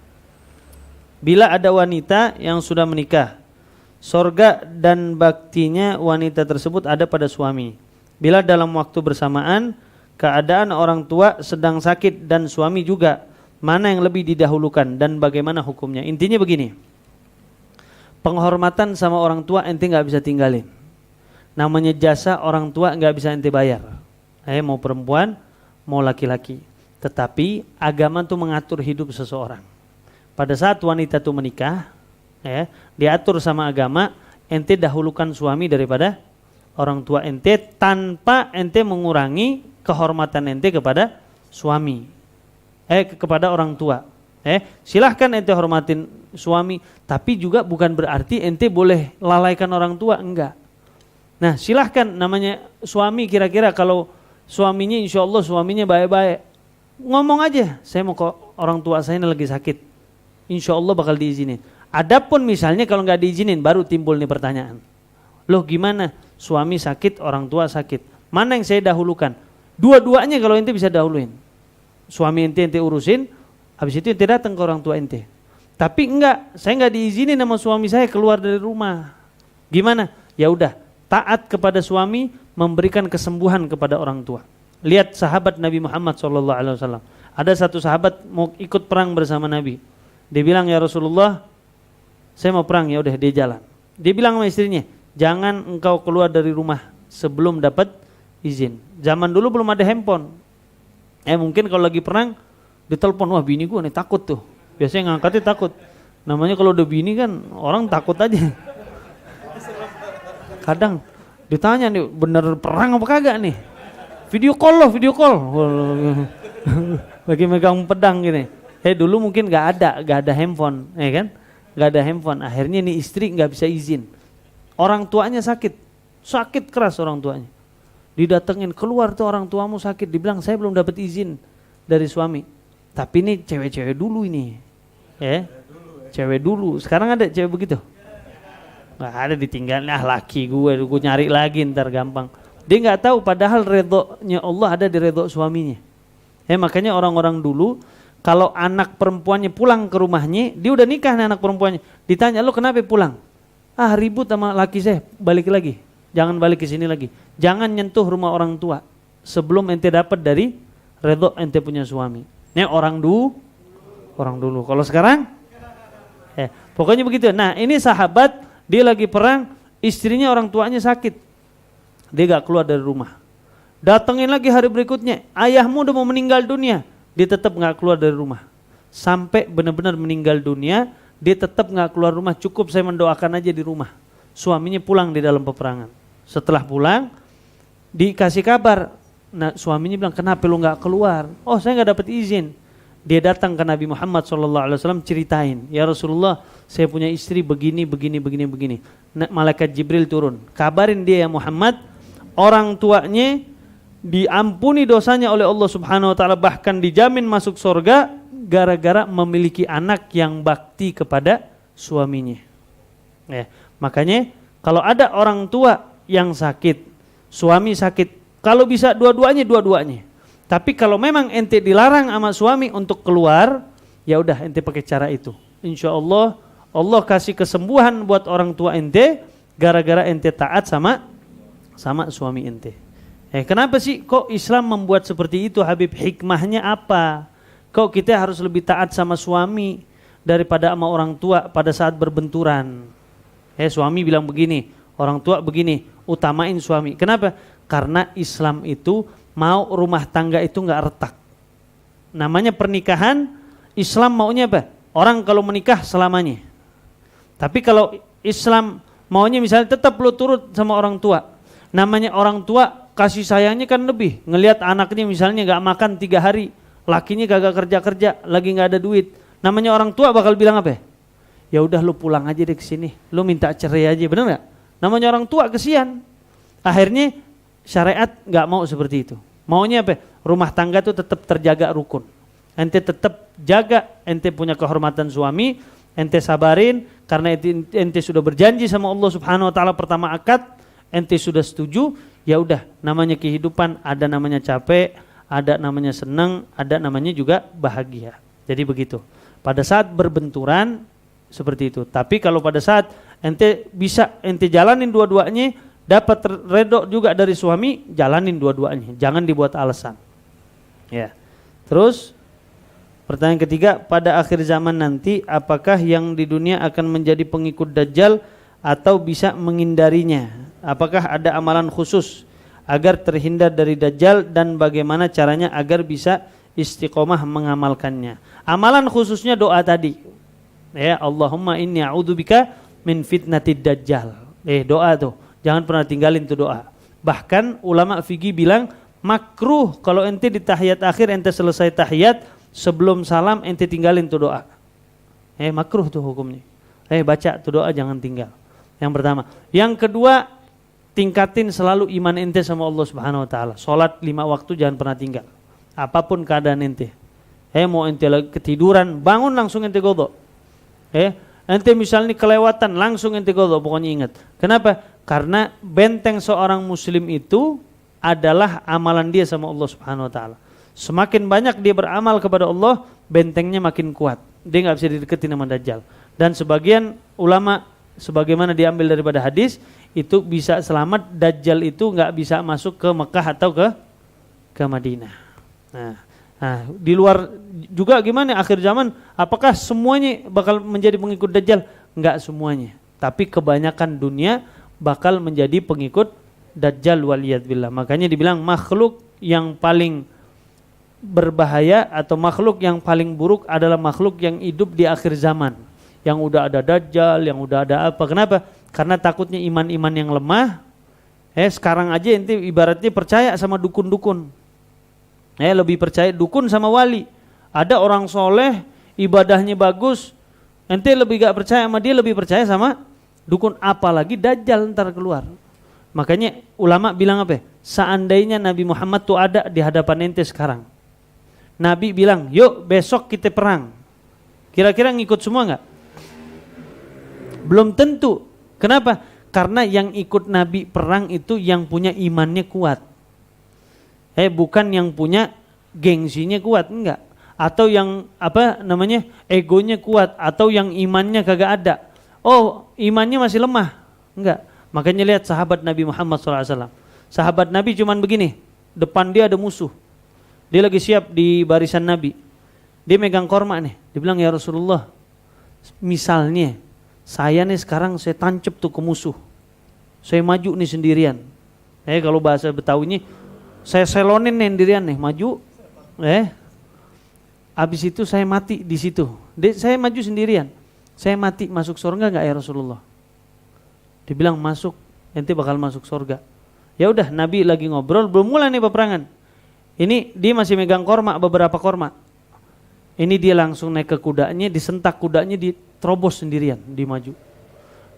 Bila ada wanita yang sudah menikah, sorga dan baktinya wanita tersebut ada pada suami. Bila dalam waktu bersamaan keadaan orang tua sedang sakit dan suami juga, mana yang lebih didahulukan dan bagaimana hukumnya? Intinya begini, penghormatan sama orang tua ente nggak bisa tinggalin. Namanya jasa orang tua nggak bisa ente bayar. Mau perempuan, mau laki-laki. Tetapi agama tuh mengatur hidup seseorang. Pada saat wanita tuh menikah, diatur sama agama, ente dahulukan suami daripada orang tua ente tanpa ente mengurangi kehormatan ente kepada suami, kepada orang tua. Silahkan ente hormatin suami, tapi juga bukan berarti ente boleh lalaikan orang tua, enggak. Nah, silahkan namanya suami, kira-kira kalau suaminya insya Allah suaminya baik-baik, ngomong aja, saya mau ke orang tua saya ini lagi sakit, insya Allah bakal diizinin. Adapun misalnya kalau nggak diizinin, baru timbul nih pertanyaan, loh gimana? Suami sakit, orang tua sakit, mana yang saya dahulukan? Dua-duanya kalau ente bisa dahuluin. Suami ente urusin, habis itu ente datang ke orang tua ente. Tapi enggak, saya enggak diizinin sama suami saya keluar dari rumah. Gimana? Ya udah, taat kepada suami, memberikan kesembuhan kepada orang tua. Lihat sahabat Nabi Muhammad SAW. Ada satu sahabat mau ikut perang bersama Nabi. Dia bilang, ya Rasulullah, saya mau perang. Ya udah, dia jalan. Dia bilang sama istrinya, jangan engkau keluar dari rumah sebelum dapat izin. Zaman dulu belum ada handphone. Mungkin kalau lagi perang ditelepon, wah bini gua nih takut tuh. Biasanya ngangkatnya takut. Namanya kalau udah bini kan orang takut aja. Kadang ditanya nih, bener perang apa kagak nih? Video call. Lagi megang pedang gini. Dulu mungkin gak ada handphone, ya kan? Gak ada handphone. Akhirnya nih istri gak bisa izin. Orang tuanya sakit keras orang tuanya. Didatengin, keluar tuh orang tuamu sakit. Dibilang saya belum dapat izin dari suami. Tapi ini cewek-cewek dulu ini, cewek dulu. Sekarang ada cewek begitu? Nggak ada, ditinggalin, laki gue nyari lagi ntar gampang. Dia nggak tahu padahal redhonya Allah ada di redho suaminya. Makanya orang-orang dulu kalau anak perempuannya pulang ke rumahnya, dia udah nikah nih anak perempuannya. Ditanya, lo kenapa pulang? Ribut sama laki saya, balik lagi. Jangan balik ke sini lagi. Jangan nyentuh rumah orang tua sebelum ente dapat dari redho ente punya suami. Ini orang dulu. Kalau sekarang, pokoknya begitu. Nah, ini sahabat, dia lagi perang, istrinya orang tuanya sakit. Dia gak keluar dari rumah. Datengin lagi hari berikutnya, ayahmu udah mau meninggal dunia. Dia tetap gak keluar dari rumah. Sampai benar-benar meninggal dunia, dia tetap gak keluar rumah. Cukup saya mendoakan aja di rumah. Suaminya pulang di dalam peperangan. Setelah pulang, dikasih kabar. Nah, suaminya bilang, kenapa lu gak keluar? Oh, saya gak dapat izin. Dia datang ke Nabi Muhammad SAW ceritain, ya Rasulullah, saya punya istri begini. Nah, malaikat Jibril turun, kabarin dia ya Muhammad, orang tuanya diampuni dosanya oleh Allah Subhanahu Wa Taala, bahkan dijamin masuk surga gara-gara memiliki anak yang bakti kepada suaminya. Makanya kalau ada orang tua yang sakit, suami sakit, kalau bisa dua-duanya. Tapi kalau memang ente dilarang sama suami untuk keluar, ya udah ente pakai cara itu. Insya Allah Allah kasih kesembuhan buat orang tua ente gara-gara ente taat sama suami ente. Kenapa sih kok Islam membuat seperti itu Habib? Hikmahnya apa? Kok kita harus lebih taat sama suami daripada sama orang tua pada saat berbenturan? Suami bilang begini, orang tua begini, utamain suami. Kenapa? Karena Islam itu mau rumah tangga itu nggak retak. Namanya pernikahan, Islam maunya apa? Orang kalau menikah selamanya. Tapi kalau Islam maunya misalnya tetap lo turut sama orang tua. Namanya orang tua kasih sayangnya kan lebih. Ngelihat anaknya misalnya nggak makan 3 hari, lakinya kagak kerja, lagi nggak ada duit. Namanya orang tua bakal bilang apa? Ya udah lo pulang aja deh ke sini, lo minta cerai aja, benar nggak? Namanya orang tua kesian. Akhirnya syariat nggak mau seperti itu. Maunya apa? Rumah tangga itu tetap terjaga rukun. Ente tetap jaga, ente punya kehormatan suami, ente sabarin karena ente sudah berjanji sama Allah Subhanahu wa taala pertama akad, ente sudah setuju, ya udah namanya kehidupan ada namanya capek, ada namanya senang, ada namanya juga bahagia. Jadi begitu. Pada saat berbenturan seperti itu. Tapi kalau pada saat ente bisa ente jalanin dua-duanya, dapat redok juga dari suami, jalanin dua-duanya, jangan dibuat alasan. Ya. Terus pertanyaan ketiga, pada akhir zaman nanti apakah yang di dunia akan menjadi pengikut Dajjal atau bisa menghindarinya? Apakah ada amalan khusus agar terhindar dari Dajjal dan bagaimana caranya agar bisa istiqomah mengamalkannya? Amalan khususnya doa tadi. Ya, Allahumma inni a'udzubika min fitnatid Dajjal. Doa tuh. Jangan pernah tinggalin tuh doa. Bahkan ulama fikih bilang makruh kalau ente di tahiyat akhir ente selesai tahiyat sebelum salam ente tinggalin tuh doa. Makruh tuh hukumnya. Baca tuh doa jangan tinggal. Yang pertama. Yang kedua, tingkatin selalu iman ente sama Allah Subhanahu wa taala. Salat 5 waktu jangan pernah tinggal. Apapun keadaan ente. Mau ente lagi ketiduran, bangun langsung ente qodho. Ente misalnya kelewatan langsung ente qodho, pokoknya ingat. Kenapa? Karena benteng seorang muslim itu adalah amalan dia sama Allah Subhanahu wa taala. Semakin banyak dia beramal kepada Allah, bentengnya makin kuat. Dia enggak bisa dideketin sama Dajjal. Dan sebagian ulama sebagaimana diambil daripada hadis, itu bisa selamat, Dajjal itu enggak bisa masuk ke Mekah atau ke Madinah. Nah, di luar juga gimana akhir zaman, apakah semuanya bakal menjadi pengikut Dajjal? Enggak semuanya. Tapi kebanyakan dunia bakal menjadi pengikut Dajjal waliyadzubillah. Makanya dibilang makhluk yang paling berbahaya atau makhluk yang paling buruk adalah makhluk yang hidup di akhir zaman. Yang udah ada Dajjal, yang udah ada apa. Kenapa? Karena takutnya iman-iman yang lemah. Sekarang aja ente ibaratnya percaya sama dukun-dukun. Lebih percaya dukun sama wali. Ada orang soleh, ibadahnya bagus, ente lebih gak percaya sama dia, lebih percaya sama dukun, apalagi Dajjal ntar keluar. Makanya ulama bilang apa? Seandainya Nabi Muhammad tuh ada di hadapan ente sekarang, Nabi bilang, yuk besok kita perang. Kira-kira ngikut semua enggak? Belum tentu. Kenapa? Karena yang ikut Nabi perang itu yang punya imannya kuat. Bukan yang punya gengsinya kuat, enggak. Atau yang egonya kuat, atau yang imannya kagak ada. Oh, imannya masih lemah. Enggak. Makanya lihat sahabat Nabi Muhammad SAW. Sahabat Nabi cuman begini, depan dia ada musuh. Dia lagi siap di barisan Nabi. Dia megang korma nih. Dia bilang, ya Rasulullah, misalnya saya nih sekarang saya tancap tuh ke musuh. Saya maju nih sendirian. Kalau bahasa Betawinya, saya selonin nih sendirian nih, maju. Habis itu saya mati di situ. Saya maju sendirian. Saya mati, masuk surga enggak ya Rasulullah? Dibilang masuk, ente bakal masuk surga. Ya udah, Nabi lagi ngobrol, belum mulai nih peperangan. Ini dia masih megang korma, beberapa korma. Ini dia langsung naik ke kudanya, disentak kudanya, diterobos sendirian, dia maju.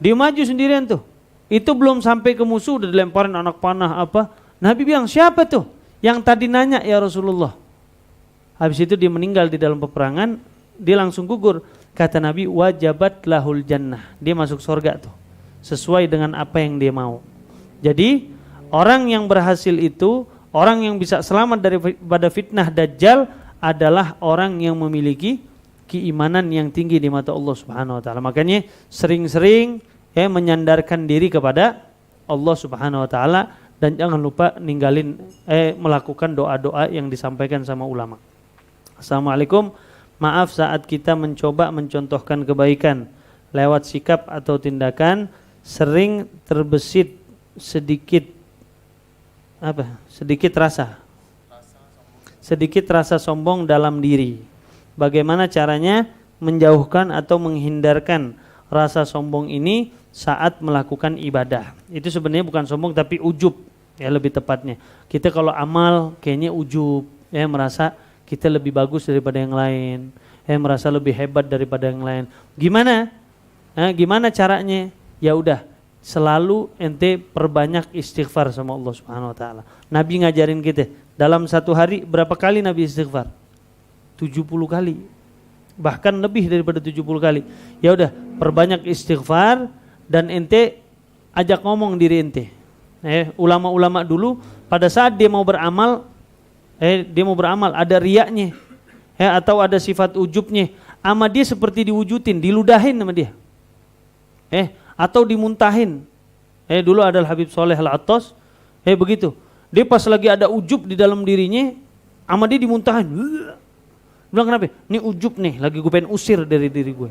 Dia maju sendirian tuh. Itu belum sampai ke musuh udah dilemparin anak panah apa. Nabi bilang, siapa tuh yang tadi nanya ya Rasulullah? Habis itu dia meninggal di dalam peperangan, dia langsung gugur. Kata Nabi, wajabat lahul jannah. Dia masuk surga tuh, sesuai dengan apa yang dia mau. Jadi orang yang berhasil itu Orang yang bisa selamat daripada fitnah Dajjal adalah orang yang memiliki keimanan yang tinggi di mata Allah Subhanahu wa taala. Makanya sering-sering menyandarkan diri kepada Allah Subhanahu wa taala dan jangan lupa melakukan doa-doa yang disampaikan sama ulama. Assalamualaikum. Maaf saat kita mencoba mencontohkan kebaikan lewat sikap atau tindakan sering terbesit sedikit rasa sombong dalam diri. Bagaimana caranya menjauhkan atau menghindarkan rasa sombong ini saat melakukan ibadah? Itu sebenarnya bukan sombong tapi ujub, ya lebih tepatnya. Kita kalau amal kayaknya ujub, ya merasa kita lebih bagus daripada yang lain, merasa lebih hebat daripada yang lain. Gimana? Gimana caranya? Ya udah, selalu ente perbanyak istighfar sama Allah Subhanahu wa taala. Nabi ngajarin kita, dalam satu hari berapa kali Nabi istighfar? 70 kali. Bahkan lebih daripada 70 kali. Ya udah, perbanyak istighfar dan ente ajak ngomong diri ente. Ulama-ulama dulu pada saat dia mau beramal ada riyaknya, atau ada sifat ujubnya, ama dia seperti diwujudin, diludahin sama dia, atau dimuntahin. Dulu ada Habib Soleh Al-Attas, begitu. Dia pas lagi ada ujub di dalam dirinya, ama dia dimuntahin. Bilang kenapa? Ini ujub nih, lagi gue pengen usir dari diri gue.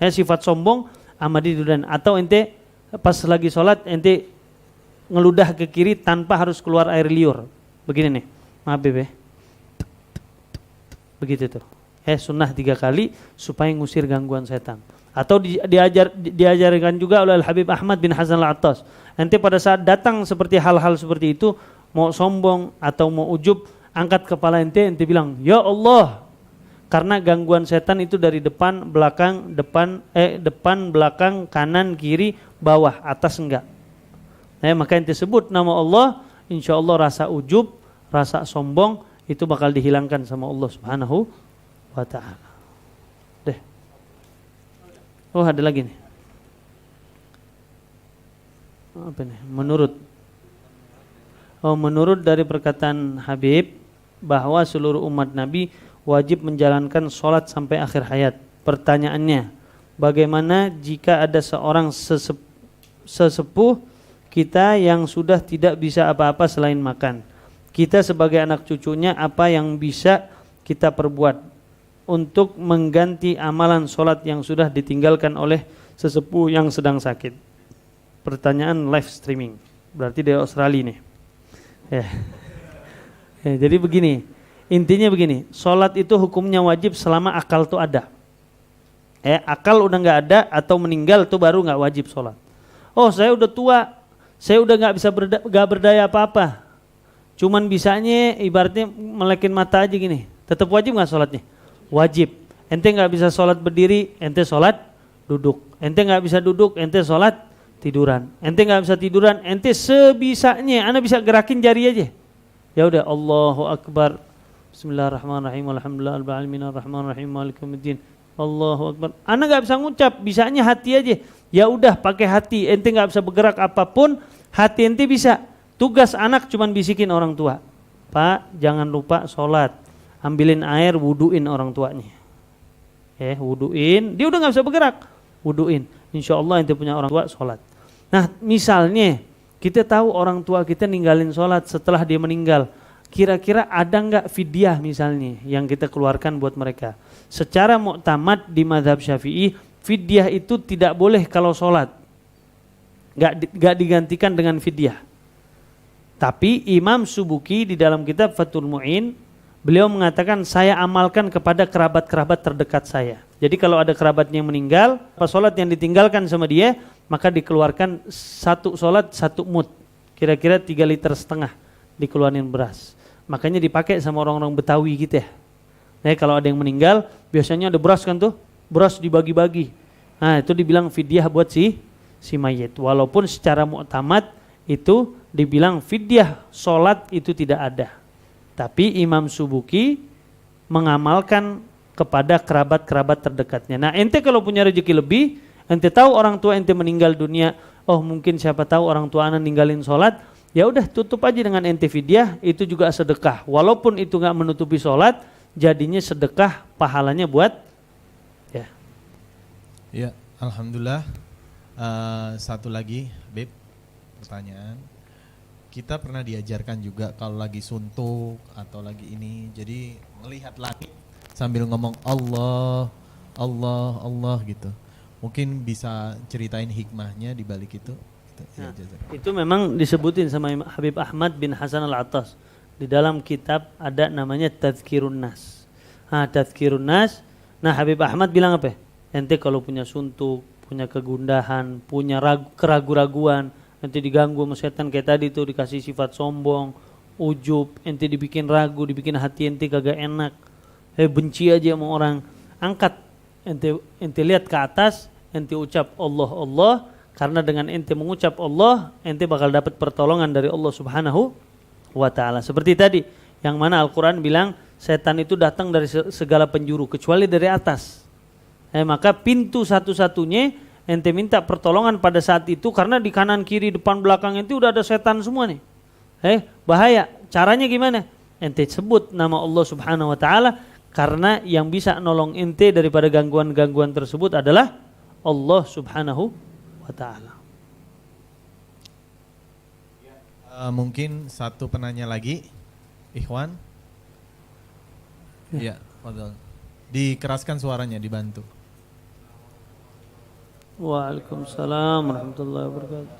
Sifat sombong, ama dia diludahin. Atau ente pas lagi sholat, ente ngeludah ke kiri tanpa harus keluar air liur. Begini nih. Maaf bebe, begitu tuh. Sunnah 3 kali supaya ngusir gangguan setan. Atau diajarkan juga oleh Habib Ahmad bin Hasan Al-Attas. Nanti pada saat datang seperti hal-hal seperti itu, mau sombong atau mau ujub, angkat kepala ente bilang, ya Allah, karena gangguan setan itu dari depan, belakang, kanan, kiri, bawah, atas enggak. Maka ente sebut nama Allah, insya Allah rasa ujub, rasa sombong itu bakal dihilangkan sama Allah Subhanahu wa ta'ala. Deh. Oh, ada lagi nih. Apa nih? Menurut dari perkataan Habib bahwa seluruh umat Nabi wajib menjalankan sholat sampai akhir hayat. Pertanyaannya, bagaimana jika ada seorang sesepuh kita yang sudah tidak bisa apa-apa selain makan? Kita sebagai anak cucunya apa yang bisa kita perbuat untuk mengganti amalan sholat yang sudah ditinggalkan oleh sesepuh yang sedang sakit? Pertanyaan live streaming, berarti dari Australia nih. Jadi begini, intinya begini, sholat itu hukumnya wajib selama akal tuh ada. Akal udah nggak ada atau meninggal tuh baru nggak wajib sholat. Oh, saya udah tua, saya udah nggak berdaya apa-apa. Cuman bisanya ibaratnya melekin mata aja gini. Tetap wajib nggak sholatnya? Wajib. Ente nggak bisa sholat berdiri, ente sholat duduk. Ente nggak bisa duduk, ente sholat tiduran. Ente nggak bisa tiduran, ente sebisanya. Anda bisa gerakin jari aja. Ya udah, Allahu Akbar. Bismillahirrahmanirrahim. Alhamdulillahirabbil alamin arrahmanirrahim maliki yaumiddin. Allahu Akbar. Anda nggak bisa ngucap, bisanya hati aja. Ya udah, pakai hati. Ente nggak bisa bergerak apapun, hati ente bisa. Tugas anak cuman bisikin orang tua, Pak jangan lupa sholat, ambilin air, wuduin orang tuanya. Wuduin, dia udah gak bisa bergerak, wuduin. Insya Allah ente punya orang tua sholat. Nah misalnya kita tahu orang tua kita ninggalin sholat setelah dia meninggal, kira-kira ada gak fidyah misalnya yang kita keluarkan buat mereka? Secara muktamad di mazhab Syafi'i, fidyah itu tidak boleh kalau sholat, gak digantikan dengan fidyah. Tapi Imam Subuki di dalam kitab Fathul Mu'in, beliau mengatakan saya amalkan kepada kerabat-kerabat terdekat saya. Jadi kalau ada kerabatnya yang meninggal, pas sholat yang ditinggalkan sama dia, maka dikeluarkan satu sholat, satu mud. Kira-kira 3,5 liter dikeluarin beras. Makanya dipakai sama orang-orang Betawi gitu ya. Kalau ada yang meninggal, biasanya ada beras kan tuh, beras dibagi-bagi. Nah itu dibilang fidyah buat si mayit. Walaupun secara muktamad itu dibilang fidyah sholat itu tidak ada. Tapi Imam Subuki mengamalkan kepada kerabat-kerabat terdekatnya. Nah ente kalau punya rezeki lebih, ente tahu orang tua ente meninggal dunia, oh mungkin siapa tahu orang tua anak ninggalin sholat, ya udah tutup aja dengan ente fidyah, itu juga sedekah. Walaupun itu nggak menutupi sholat, jadinya sedekah, pahalanya buat ya. Ya, alhamdulillah. Satu lagi, Beb, pertanyaan. Kita pernah diajarkan juga kalau lagi suntuk atau lagi ini, jadi melihat langit sambil ngomong Allah, Allah, Allah gitu. Mungkin bisa ceritain hikmahnya di balik itu. Nah, itu memang disebutin sama Habib Ahmad bin Hasan Al-Attas. Di dalam kitab ada namanya Tadhkirun Nas. Nah, Tadhkirun Nas. Nah, Habib Ahmad bilang apa? Ente kalau punya suntuk, punya kegundahan, punya keraguan-raguan, ente diganggu sama setan kayak tadi tuh, dikasih sifat sombong, ujub, ente dibikin ragu, dibikin hati ente kagak enak, benci aja sama orang, angkat ente lihat ke atas, ente ucap Allah Allah, karena dengan ente mengucap Allah, ente bakal dapat pertolongan dari Allah Subhanahu wa taala. Seperti tadi yang mana Al-Qur'an bilang setan itu datang dari segala penjuru kecuali dari atas. Maka pintu satu-satunya ente minta pertolongan pada saat itu, karena di kanan kiri depan belakang ente udah ada setan semua nih. Bahaya. Caranya gimana? Ente sebut nama Allah Subhanahu wa taala, karena yang bisa nolong ente daripada gangguan-gangguan tersebut adalah Allah Subhanahu wa taala. Mungkin satu penanya lagi, Ikhwan. Ya, fadhal. Dikeraskan suaranya, dibantu. Waalaikumsalam warahmatullahi wabarakatuh.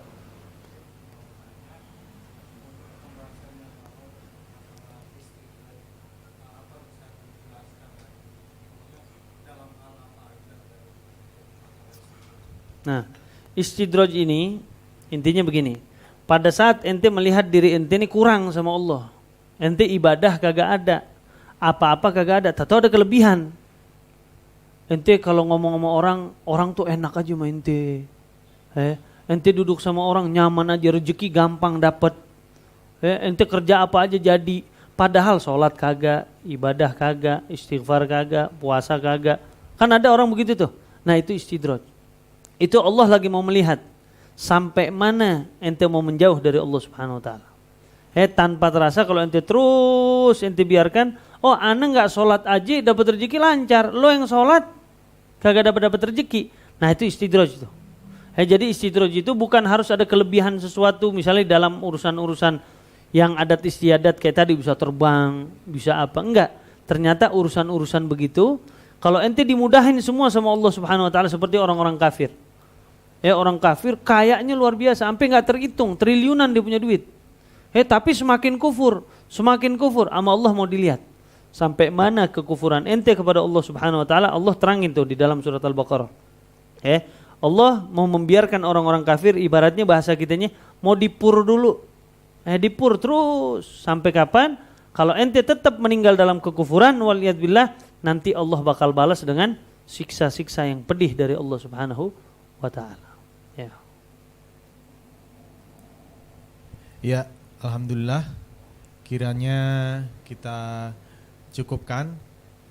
Nah, istidraj ini intinya begini. Pada saat ente melihat diri ente ini kurang sama Allah, ente ibadah kagak ada, apa-apa kagak ada, tahu ada kelebihan. Ente kalau ngomong sama orang tuh enak aja sama ente. Ente duduk sama orang nyaman aja, rezeki gampang dapat. Ente kerja apa aja jadi. Padahal sholat kagak, ibadah kagak, istighfar kagak, puasa kagak. Kan ada orang begitu tuh. Nah itu istidraj. Itu Allah lagi mau melihat sampai mana ente mau menjauh dari Allah Subhanahu wa taala. Tanpa terasa kalau ente terus ente biarkan, oh ana enggak sholat aja dapat rezeki lancar, lo yang sholat kagak dapat rezeki. Nah itu istidraj itu. Jadi istidraj itu bukan harus ada kelebihan sesuatu, misalnya dalam urusan-urusan yang adat istiadat kayak tadi bisa terbang, bisa apa, enggak. Ternyata urusan-urusan begitu kalau ente dimudahin semua sama Allah Subhanahu wa taala seperti orang-orang kafir. Orang kafir kayaknya luar biasa, sampai enggak terhitung, triliunan dia punya duit. Tapi semakin kufur sama Allah mau dilihat. Sampai mana kekufuran ente kepada Allah Subhanahu wa taala, Allah terangin tuh di dalam surat Al-Baqarah. Allah mau membiarkan orang-orang kafir, ibaratnya bahasa kitanya mau dipur dulu. Dipur terus sampai kapan? Kalau ente tetap meninggal dalam kekufuran, waliyadzubillah, nanti Allah bakal balas dengan siksa-siksa yang pedih dari Allah Subhanahu wa taala. Ya, alhamdulillah. Kiranya kita cukupkan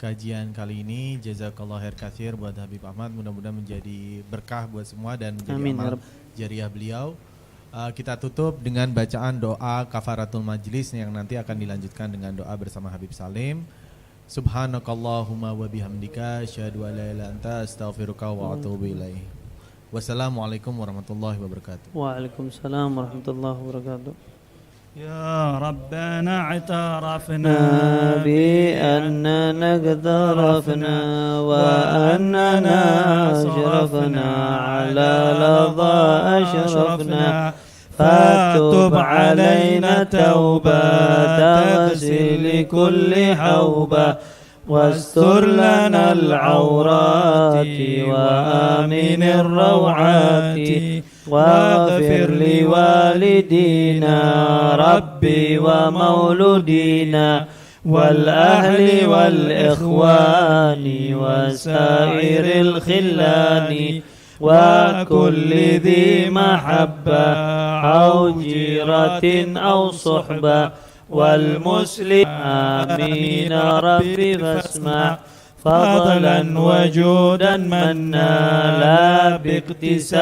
kajian kali ini. Jazakallah khair katsir buat Habib Ahmad, mudah-mudahan menjadi berkah buat semua dan menjadi amal jariah beliau. Kita tutup dengan bacaan doa kafaratul majlis yang nanti akan dilanjutkan dengan doa bersama Habib Salim. Subhanakallahumma wa bihamdika asyhadu an la ilaha illa anta astaghfiruka wa atubu ilaik. Wassalamualaikum warahmatullahi wabarakatuh. Waalaikumsalam warahmatullahi wabarakatuh. يا ربنا اعترفنا بأننا اقترفنا وأننا أشرفنا على لظى أشرفنا فاكتب علينا توبة تغسل كل حوبة واستر لنا العورات وآمن الروعات واغفر لوالدينا ربي ومولودينا والأهل والإخوان وسائر الخلان وكل ذي محبة أو جيرة أو صحبة والمسلم آمين ربي فاسمع فضلا وجودا منا لا باقتسام